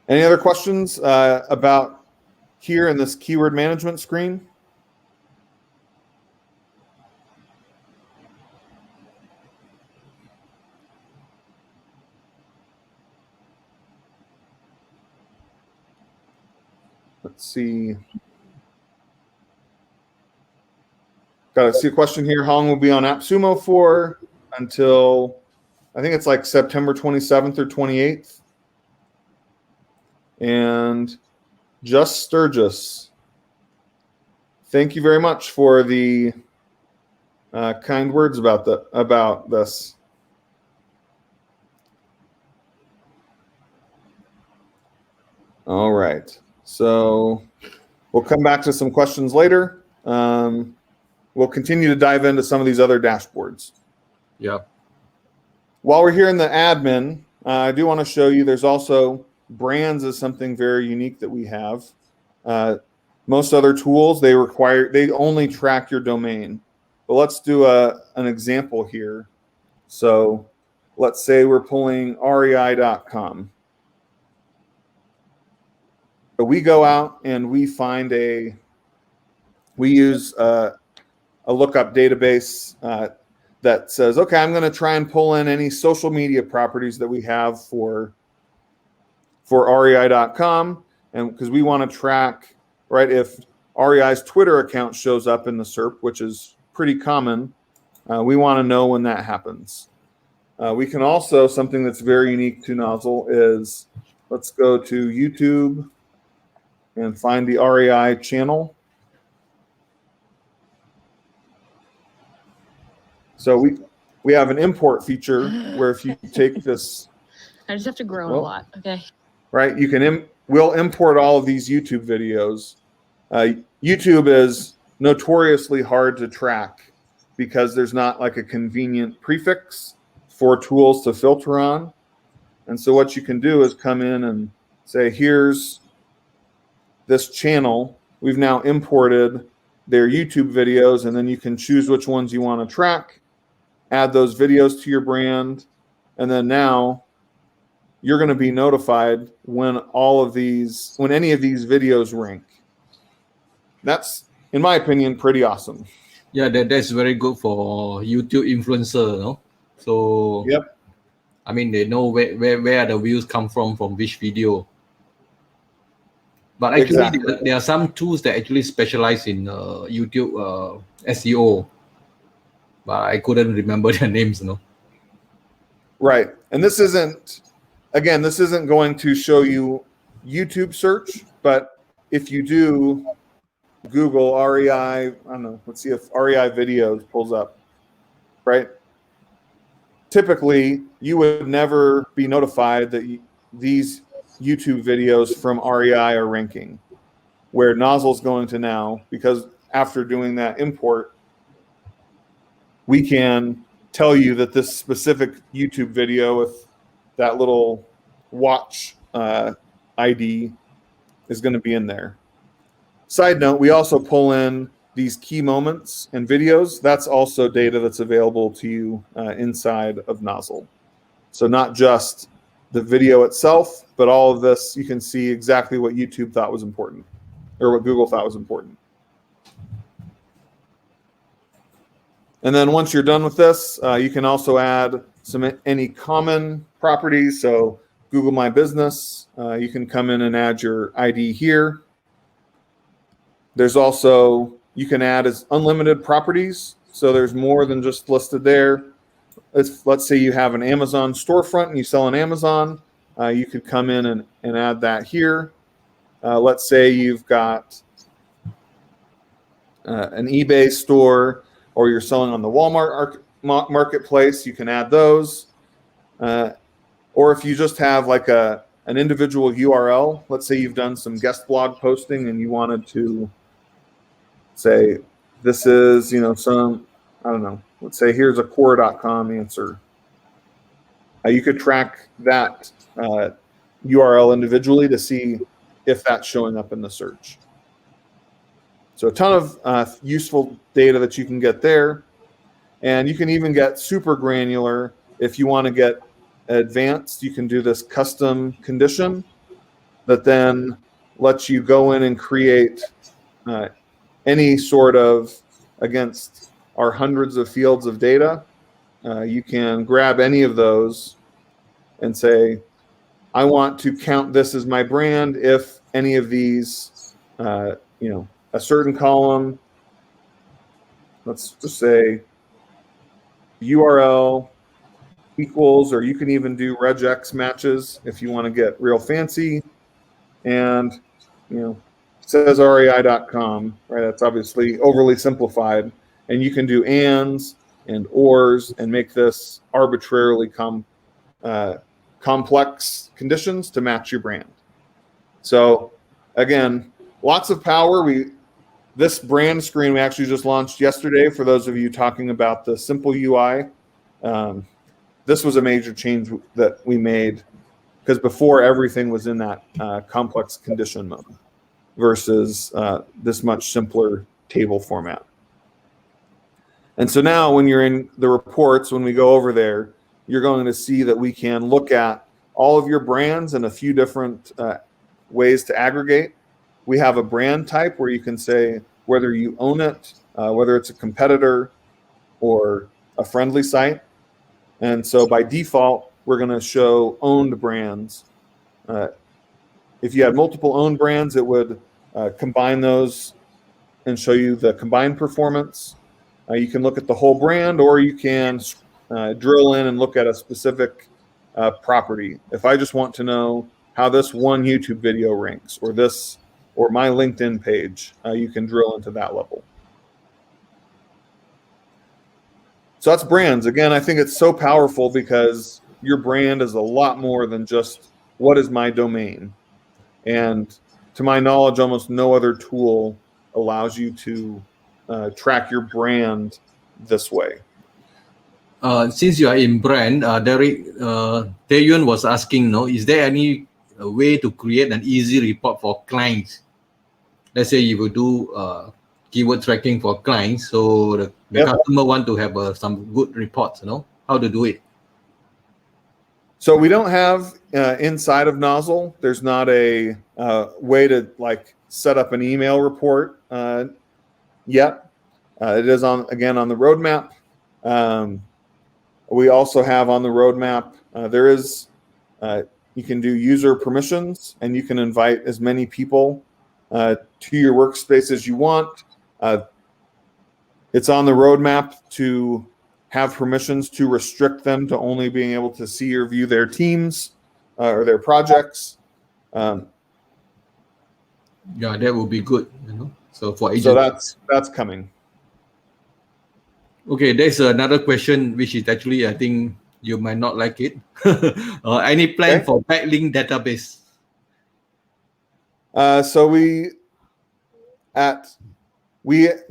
Any other questions about here in this keyword management screen? Let's see. Got to see a question here. How long will be on Appsumo for? Until, I think it's like September 27th or 28th. And Just Sturgis, thank you very much for the kind words about this. All right, so we'll come back to some questions later. We'll continue to dive into some of these other dashboards. Yep. While we're here in the admin, I do want to show you there's also brands is something very unique that we have. Most other tools, they only track your domain. But let's do an example here. So let's say we're pulling rei.com. So we go out and we find we use a lookup database that says, okay, I'm going to try and pull in any social media properties that we have for rei.com, and because we want to track, right, if REI's Twitter account shows up in the SERP, which is pretty common, we want to know when that happens. We can also, something that's very unique to Nozzle is, let's go to YouTube and find the REI channel. So we have an import feature where if you take this, I just have to groan a lot. Okay. Right, you can we'll import all of these YouTube videos. YouTube is notoriously hard to track because there's not like a convenient prefix for tools to filter on. And so what you can do is come in and say, here's this channel. We've now imported their YouTube videos, and then you can choose which ones you want to track, add those videos to your brand, and then now you're going to be notified when any of these videos rank. That's, in my opinion, pretty awesome. Yeah, that's very good for YouTube influencer, no? So yep. I mean, they know where the views come from which video. But actually, exactly. there are some tools that actually specialize in YouTube SEO, but I couldn't remember their names, no? Right, and this isn't going to show you YouTube search, but if you do Google REI, I don't know, let's see if REI videos pulls up, right? Typically, you would never be notified that these YouTube videos from REI are ranking, where Nozzle's going to now, because after doing that import, we can tell you that this specific YouTube video with that little watch ID is going to be in there. Side note, we also pull in these key moments and videos. That's also data that's available to you inside of Nozzle. So not just the video itself, but all of this, you can see exactly what YouTube thought was important, or what Google thought was important. And then once you're done with this, you can also add any common properties. So Google My Business, you can come in and add your ID here. There's also, you can add as unlimited properties. So there's more than just listed there. Let's say you have an Amazon storefront and you sell on Amazon. You could come in and add that here. Let's say you've got an eBay store, or you're selling on the Walmart marketplace, you can add those. Or if you just have like an an individual URL. Let's say you've done some guest blog posting and you wanted to say, this is, some, I don't know, let's say here's a core.com answer. You could track that URL individually to see if that's showing up in the search. So a ton of useful data that you can get there. And you can even get super granular. If you want to get advanced, you can do this custom condition that then lets you go in and create any sort of, against our hundreds of fields of data, you can grab any of those and say, I want to count this as my brand if any of these, a certain column, let's just say URL equals, or you can even do regex matches if you want to get real fancy. And, says rei.com, right? That's obviously overly simplified. And you can do ands and ors and make this arbitrarily complex conditions to match your brand. So again, lots of power. This brand screen we actually just launched yesterday for those of you talking about the simple UI. This was a major change that we made because before everything was in that complex condition mode versus this much simpler table format. And so now when you're in the reports, when we go over there, you're going to see that we can look at all of your brands in a few different ways to aggregate. We have a brand type where you can say whether you own it, whether it's a competitor or a friendly site. And so by default, we're going to show owned brands. If you had multiple owned brands, it would combine those and show you the combined performance. You can look at the whole brand, or you can drill in and look at a specific property. If I just want to know how this one YouTube video ranks, or my LinkedIn page, you can drill into that level. So that's brands. Again, I think it's so powerful because your brand is a lot more than just what is my domain. And to my knowledge, almost no other tool allows you to track your brand this way. Since you are in brand, Derek, Taeyun was asking, is there any way to create an easy report for clients? Let's say you will do keyword tracking for clients, so the customer want to have some good reports, how to do it. So we don't have inside of Nozzle, there's not a way to set up an email report yet. It is on the roadmap. We also have on the roadmap, you can do user permissions and you can invite as many people to your workspace as you want. It's on the roadmap to have permissions to restrict them to only being able to see or view their teams or their projects. Yeah, that would be good. So for agents. So that's coming. Okay, there's another question which is actually, I think you might not like it. Any plan for backlink database? So we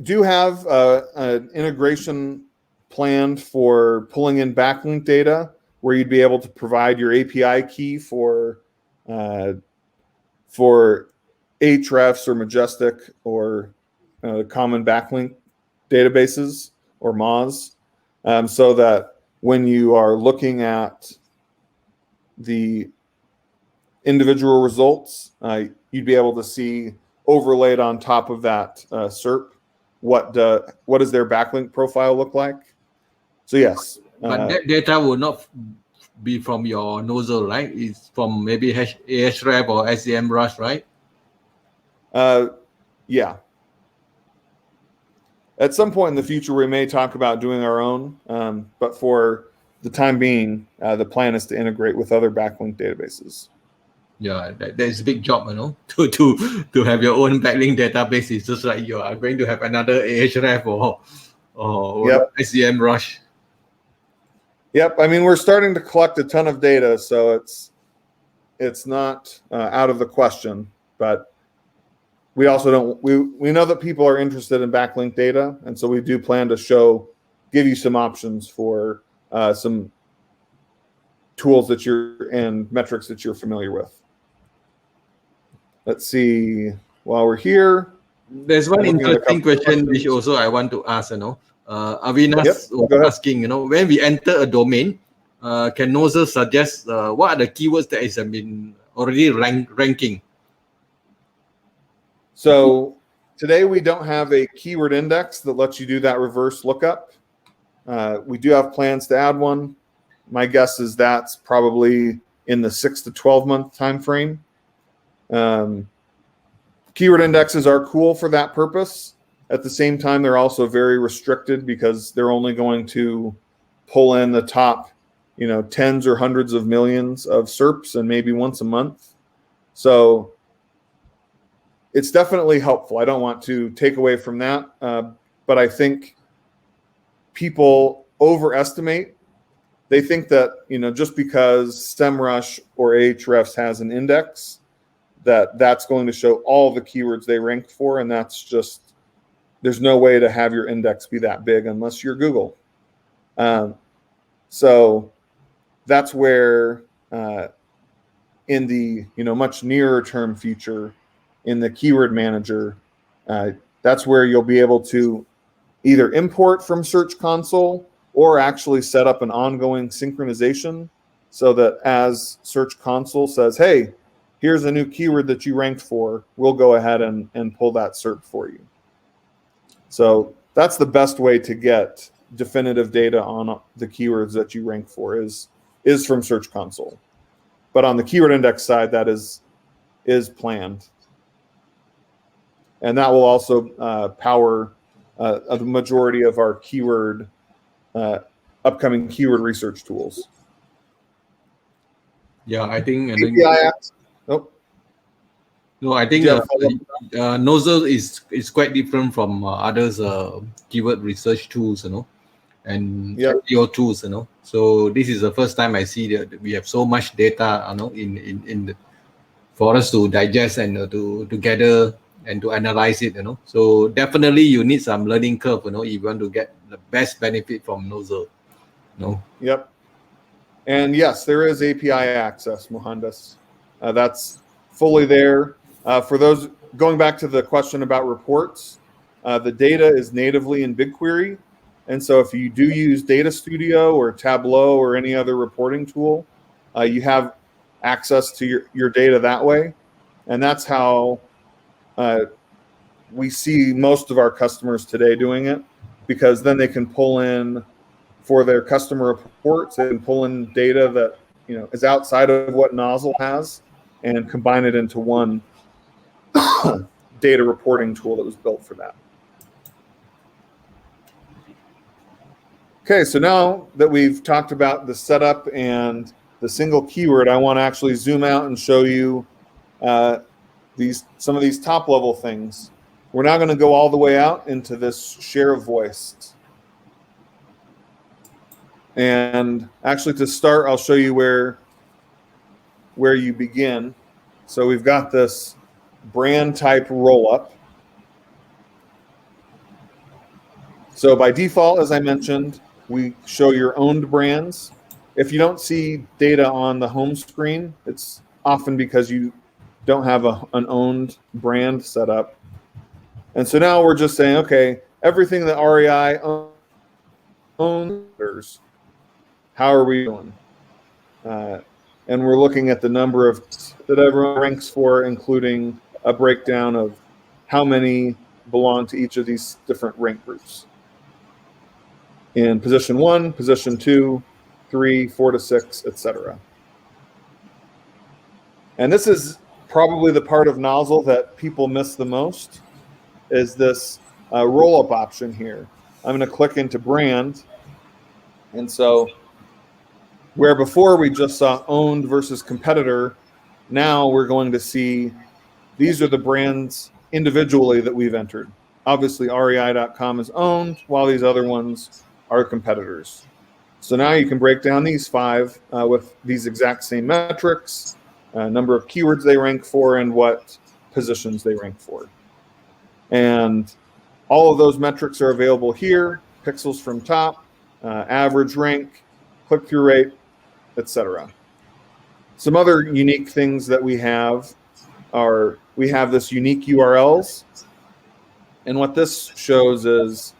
do have an integration planned for pulling in backlink data, where you'd be able to provide your API key for Ahrefs or Majestic or common backlink databases or Moz, so that when you are looking at the individual results, you'd be able to see overlaid on top of that SERP what does their backlink profile look like. So yes. But that data will not be from your nozzle, right? It's from maybe Ahrefs or SEMrush, right? Yeah. At some point in the future, we may talk about doing our own, but for the time being, the plan is to integrate with other backlink databases. Yeah, that's a big job, to have your own backlink database. It's just like you are going to have another Ahrefs or SEMrush. Yep. I mean, we're starting to collect a ton of data, so it's not out of the question, but we also don't. We know that people are interested in backlink data, and so we do plan to give you some options for some tools and metrics that you're familiar with. Let's see. While we're here, there's one interesting question which also I want to ask. Avinas was asking, when we enter a domain, can Nozzle suggest what are the keywords that has been already ranking? So today we don't have a keyword index that lets you do that reverse lookup. We do have plans to add one. My guess is that's probably in the 6 to 12 month time frame. Keyword indexes are cool for that purpose. At the same time, they're also very restricted because they're only going to pull in the top, tens or hundreds of millions of SERPs and maybe once a month. So it's definitely helpful. I don't want to take away from that, but I think people overestimate. They think that, just because SEMrush or Ahrefs has an index, that's going to show all the keywords they ranked for, and there's no way to have your index be that big unless you're Google. So that's where in the much nearer term future, in the keyword manager, that's where you'll be able to either import from Search Console or actually set up an ongoing synchronization so that as Search Console says, hey, here's a new keyword that you ranked for, we'll go ahead and pull that SERP for you. So that's the best way to get definitive data on the keywords that you rank for is from Search Console. But on the keyword index side, that is planned. And that will also power the majority of our upcoming keyword research tools. Yeah, I think. I think Nozzle is quite different from others keyword research tools, and SEO tools, So this is the first time I see that we have so much data, for us to digest and to gather and to analyze it, So definitely you need some learning curve, if you want to get the best benefit from Nozzle, Yep. And yes, there is API access, Mohandas. That's fully there. For those going back to the question about reports, the data is natively in BigQuery. And so if you do use Data Studio or Tableau or any other reporting tool, you have access to your data that way. And that's how we see most of our customers today doing it, because then they can pull in for their customer reports and pull in data that is outside of what Nozzle has and combine it into one data reporting tool that was built for that. Okay, so now that we've talked about the setup and the single keyword, I want to actually zoom out and show you some of these top level things. We're now going to go all the way out into this share of voice. And actually to start, I'll show you where you begin. So we've got this brand type roll up. So by default, as I mentioned, we show your owned brands. If you don't see data on the home screen, it's often because you don't have an owned brand set up. And so now we're just saying, okay, everything that REI owns, how are we doing? And we're looking at the number of that everyone ranks for, including a breakdown of how many belong to each of these different rank groups. In position 1, position 2, 3, 4 to 6, etc. And this is probably the part of Nozzle that people miss the most, is this roll-up option here. I'm going to click into brand. And so where before we just saw owned versus competitor, now we're going to see these are the brands individually that we've entered. Obviously, REI.com is owned, while these other ones are competitors. So now you can break down these 5 with these exact same metrics. number of keywords they rank for, and what positions they rank for. And all of those metrics are available here: pixels from top, average rank, click-through rate, etc. Some other unique things that we have are we have this unique URLs. And what this shows is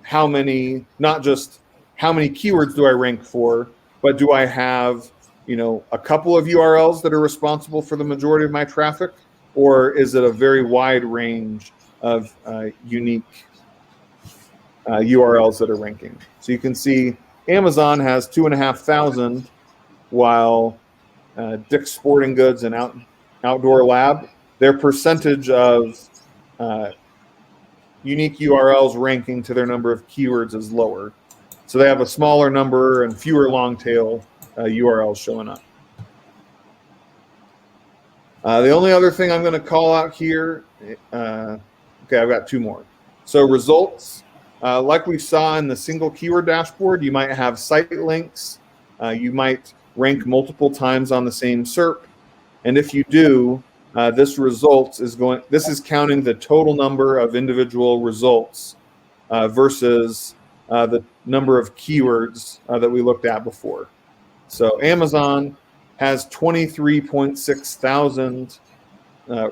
how many, not just how many keywords do I rank for, but do I have, a couple of URLs that are responsible for the majority of my traffic, or is it a very wide range of unique URLs that are ranking? So you can see Amazon has 2,500, while Dick's Sporting Goods and Outdoor Lab, their percentage of unique URLs ranking to their number of keywords is lower. So they have a smaller number and fewer long tail URLs showing up. The only other thing I'm going to call out here, okay, I've got two more. So results, like we saw in the single keyword dashboard, you might have site links. You might rank multiple times on the same SERP. And if you do, this is counting the total number of individual results versus the number of keywords that we looked at before. So Amazon has 23.6 thousand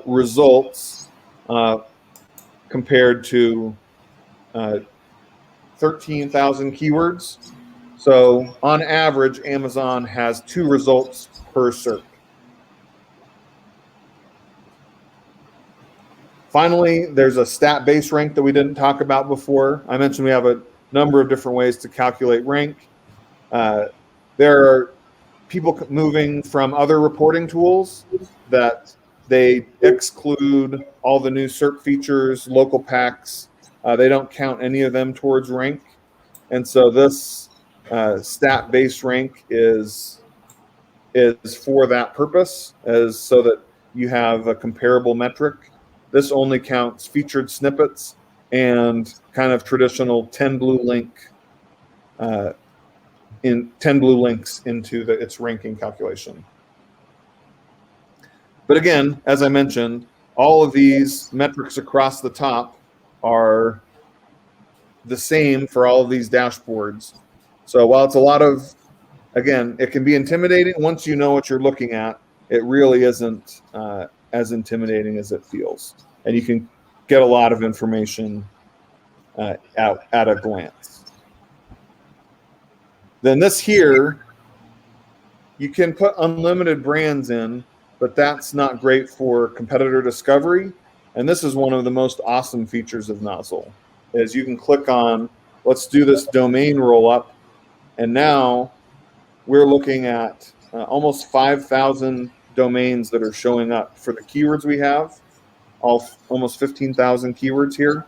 results compared to 13,000 keywords. So on average, Amazon has 2 results per SERP. Finally, there's a stat-based rank that we didn't talk about before. I mentioned we have a number of different ways to calculate rank. There are people moving from other reporting tools that they exclude all the new SERP features, local packs. They don't count any of them towards rank. And so this stat-based rank is for that purpose, so that you have a comparable metric. This only counts featured snippets and kind of traditional 10 blue links into its ranking calculation. But again, as I mentioned, all of these metrics across the top are the same for all of these dashboards. So while it's a lot of, again, it can be intimidating once you know what you're looking at, it really isn't as intimidating as it feels. And you can get a lot of information at a glance. Then this here, you can put unlimited brands in, but that's not great for competitor discovery. And this is one of the most awesome features of Nozzle, is you can click on, let's do this domain roll up. And now we're looking at almost 5,000 domains that are showing up for the keywords we have, almost 15,000 keywords here.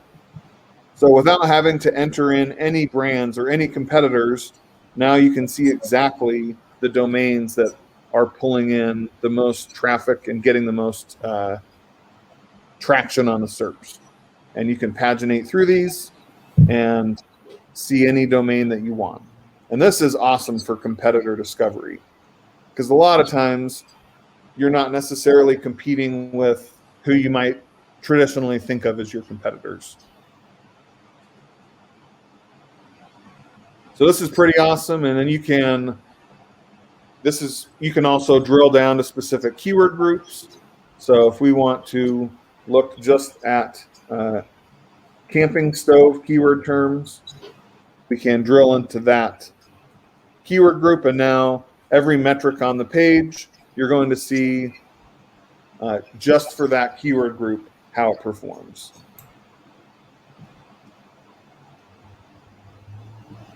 So without having to enter in any brands or any competitors, now you can see exactly the domains that are pulling in the most traffic and getting the most traction on the SERPs. And you can paginate through these and see any domain that you want. And this is awesome for competitor discovery, because a lot of times you're not necessarily competing with who you might traditionally think of as your competitors. So this is pretty awesome. And then you can also drill down to specific keyword groups. So if we want to look just at camping stove keyword terms, we can drill into that keyword group. And now every metric on the page, you're going to see just for that keyword group how it performs.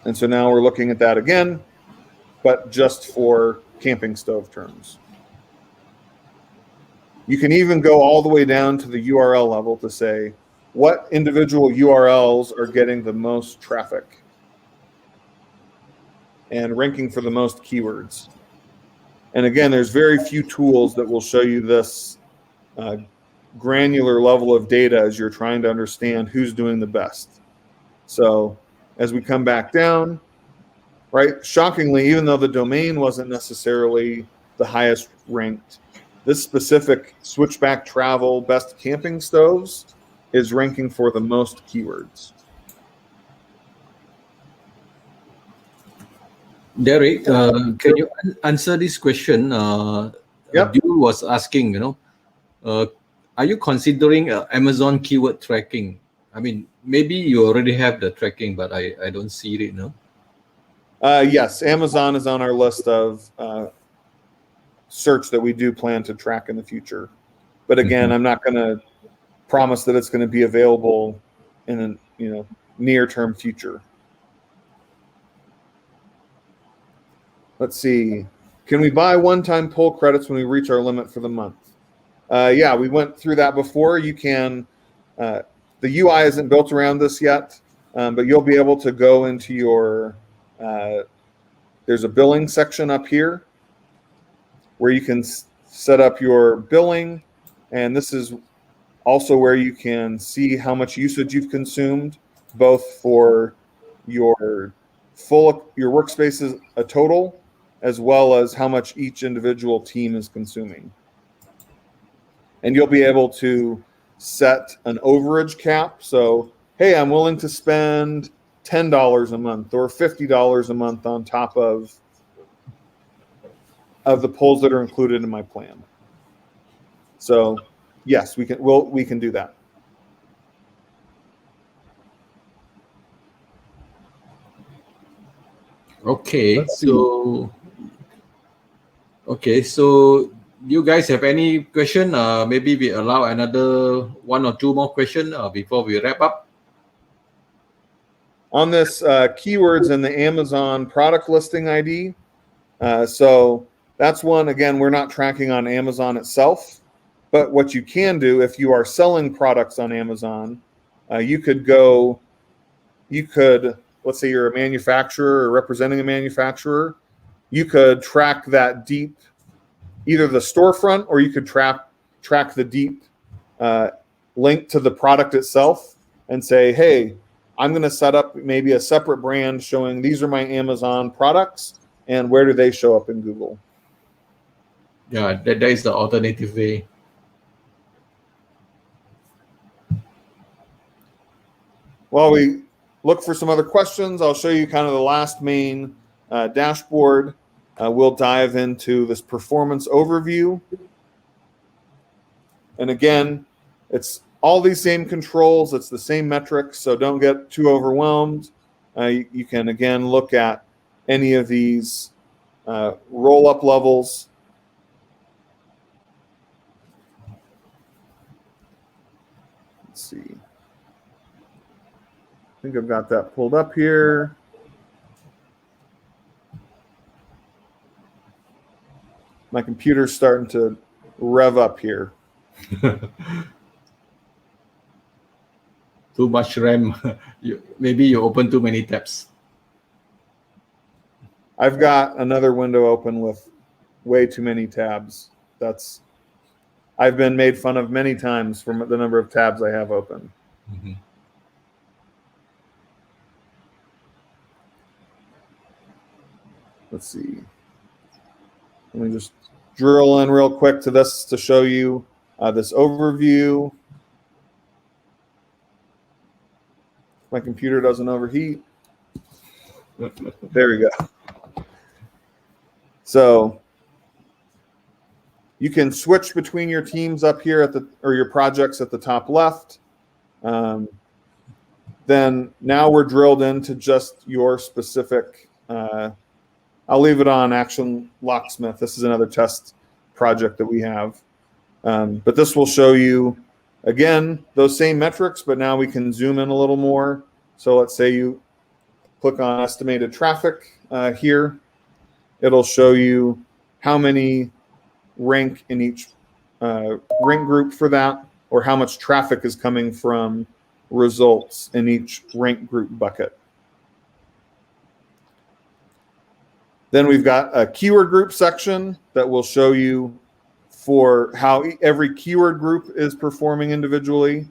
And so now we're looking at that again, but just for camping stove terms. You can even go all the way down to the URL level to say what individual URLs are getting the most traffic and ranking for the most keywords. And again, there's very few tools that will show you this granular level of data as you're trying to understand who's doing the best. So as we come back down, right, shockingly, even though the domain wasn't necessarily the highest ranked. This specific switchback travel best camping stoves is ranking for the most keywords. Derek, can you answer this question? Yep. Bill was asking, are you considering Amazon keyword tracking? I mean, maybe you already have the tracking, but I don't see it, no? Yes, Amazon is on our list of search that we do plan to track in the future. But again, I'm not going to promise that it's going to be available in a near-term future. Let's see. Can we buy one-time pull credits when we reach our limit for the month? Yeah, we went through that before. You can. The UI isn't built around this yet, but you'll be able to go into your. There's a billing section up here where you can set up your billing, and this is also where you can see how much usage you've consumed, both for your workspaces a total, as well as how much each individual team is consuming. And you'll be able to set an overage cap. So, hey, I'm willing to spend $10 a month or $50 a month on top of the polls that are included in my plan. So, yes, we can do that. Okay, so you guys have any question? Maybe we allow another 1 or 2 more questions before we wrap up. On this keywords in the Amazon product listing ID, so that's one, again, we're not tracking on Amazon itself, but what you can do if you are selling products on Amazon, you could, let's say you're a manufacturer or representing a manufacturer, you could track that deep, either the storefront, or you could track the deep link to the product itself and say, hey, I'm going to set up maybe a separate brand showing these are my Amazon products and where do they show up in Google. Yeah, that is the alternative way. While we look for some other questions, I'll show you kind of the last main dashboard. We'll dive into this performance overview. And again, it's all these same controls. It's the same metrics, so don't get too overwhelmed. You can, again, look at any of these roll-up levels. Let's see. I think I've got that pulled up here. My computer's starting to rev up here. Too much RAM. Maybe you open too many tabs. I've got another window open with way too many tabs. I've been made fun of many times for the number of tabs I have open. Mm-hmm. Let's see. Let me just drill in real quick to this to show you this overview. My computer doesn't overheat. There we go. So you can switch between your teams up here or your projects at the top left. Then now we're drilled into just your specific. I'll leave it on Action Locksmith. This is another test project that we have. But this will show you, again, those same metrics, but now we can zoom in a little more. So let's say you click on estimated traffic here. It'll show you how many rank in each rank group for that, or how much traffic is coming from results in each rank group bucket. Then we've got a keyword group section that will show you for how every keyword group is performing individually.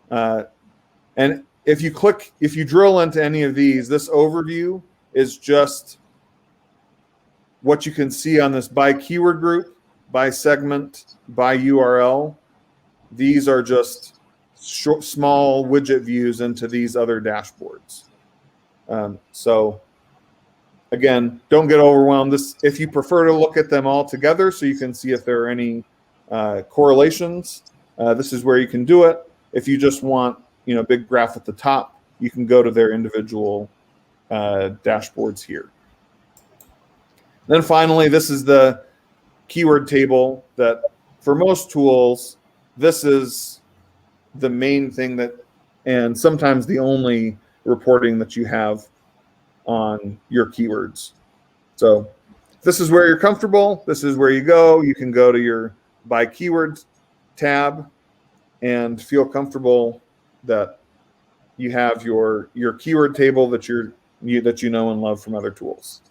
And if you drill into any of these, this overview is just what you can see on this by keyword group. by segment, by URL. These are just short, small widget views into these other dashboards. So again, don't get overwhelmed. If you prefer to look at them all together so you can see if there are any correlations, this is where you can do it. If you just want, big graph at the top, you can go to their individual dashboards here. Then finally, this is the keyword table that for most tools, this is the main thing and sometimes the only reporting that you have on your keywords. So this is where you're comfortable. This is where you go. You can go to your by keywords tab and feel comfortable that you have your keyword table that you know and love from other tools.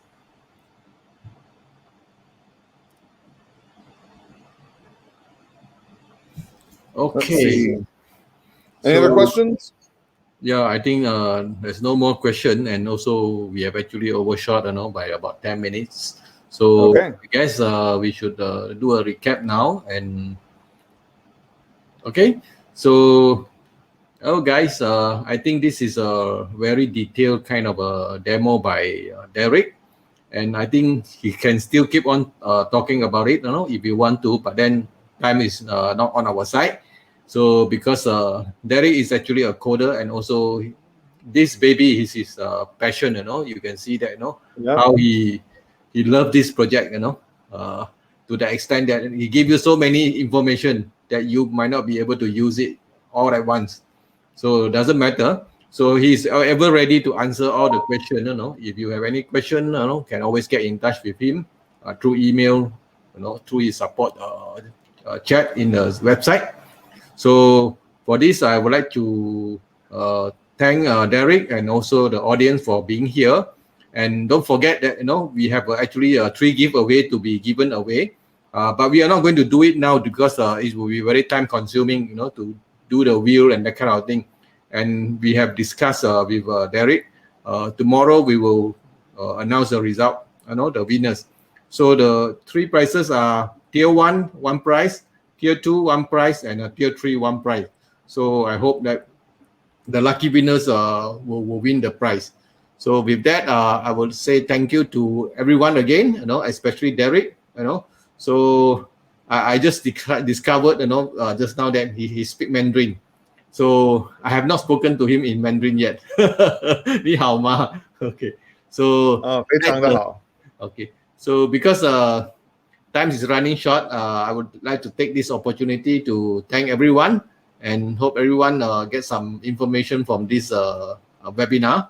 Okay. Any other questions? Yeah, I think there's no more question, and also we have actually overshot, by about 10 minutes. So okay. I guess we should do a recap now. And okay, so guys, I think this is a very detailed kind of a demo by Derek, and I think he can still keep on talking about it, if you want to, but then time is not on our side. So because Derek is actually a coder, and also this baby is his passion, you can see that, Yep. how he loved this project, to the extent that he gave you so many information that you might not be able to use it all at once. So it doesn't matter. So he's ever ready to answer all the questions. If you have any question, can always get in touch with him through email, through his support chat in the website. So for this, I would like to thank Derek and also the audience for being here. And don't forget that we have actually 3 giveaway to be given away, but we are not going to do it now because it will be very time consuming, to do the wheel and that kind of thing. And we have discussed with Derek. Tomorrow we will announce the result, the winners. So the 3 prizes are tier 1, 1 prize, tier 2, 1 prize, and tier 3, 1 prize. So I hope that the lucky winners will win the prize. So with that, I will say thank you to everyone again, especially Derek, So I just discovered, just now that he speaks Mandarin. So I have not spoken to him in Mandarin yet. 你好吗? Okay. So 非常的好. Okay. So because time is running short, I would like to take this opportunity to thank everyone and hope everyone gets some information from this webinar.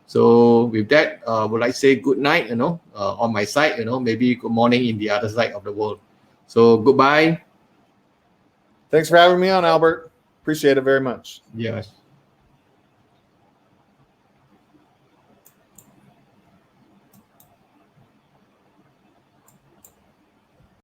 So with that, I would like to say good night, on my side, maybe good morning in the other side of the world. So goodbye. Thanks for having me on, Albert. Appreciate it very much. Yes.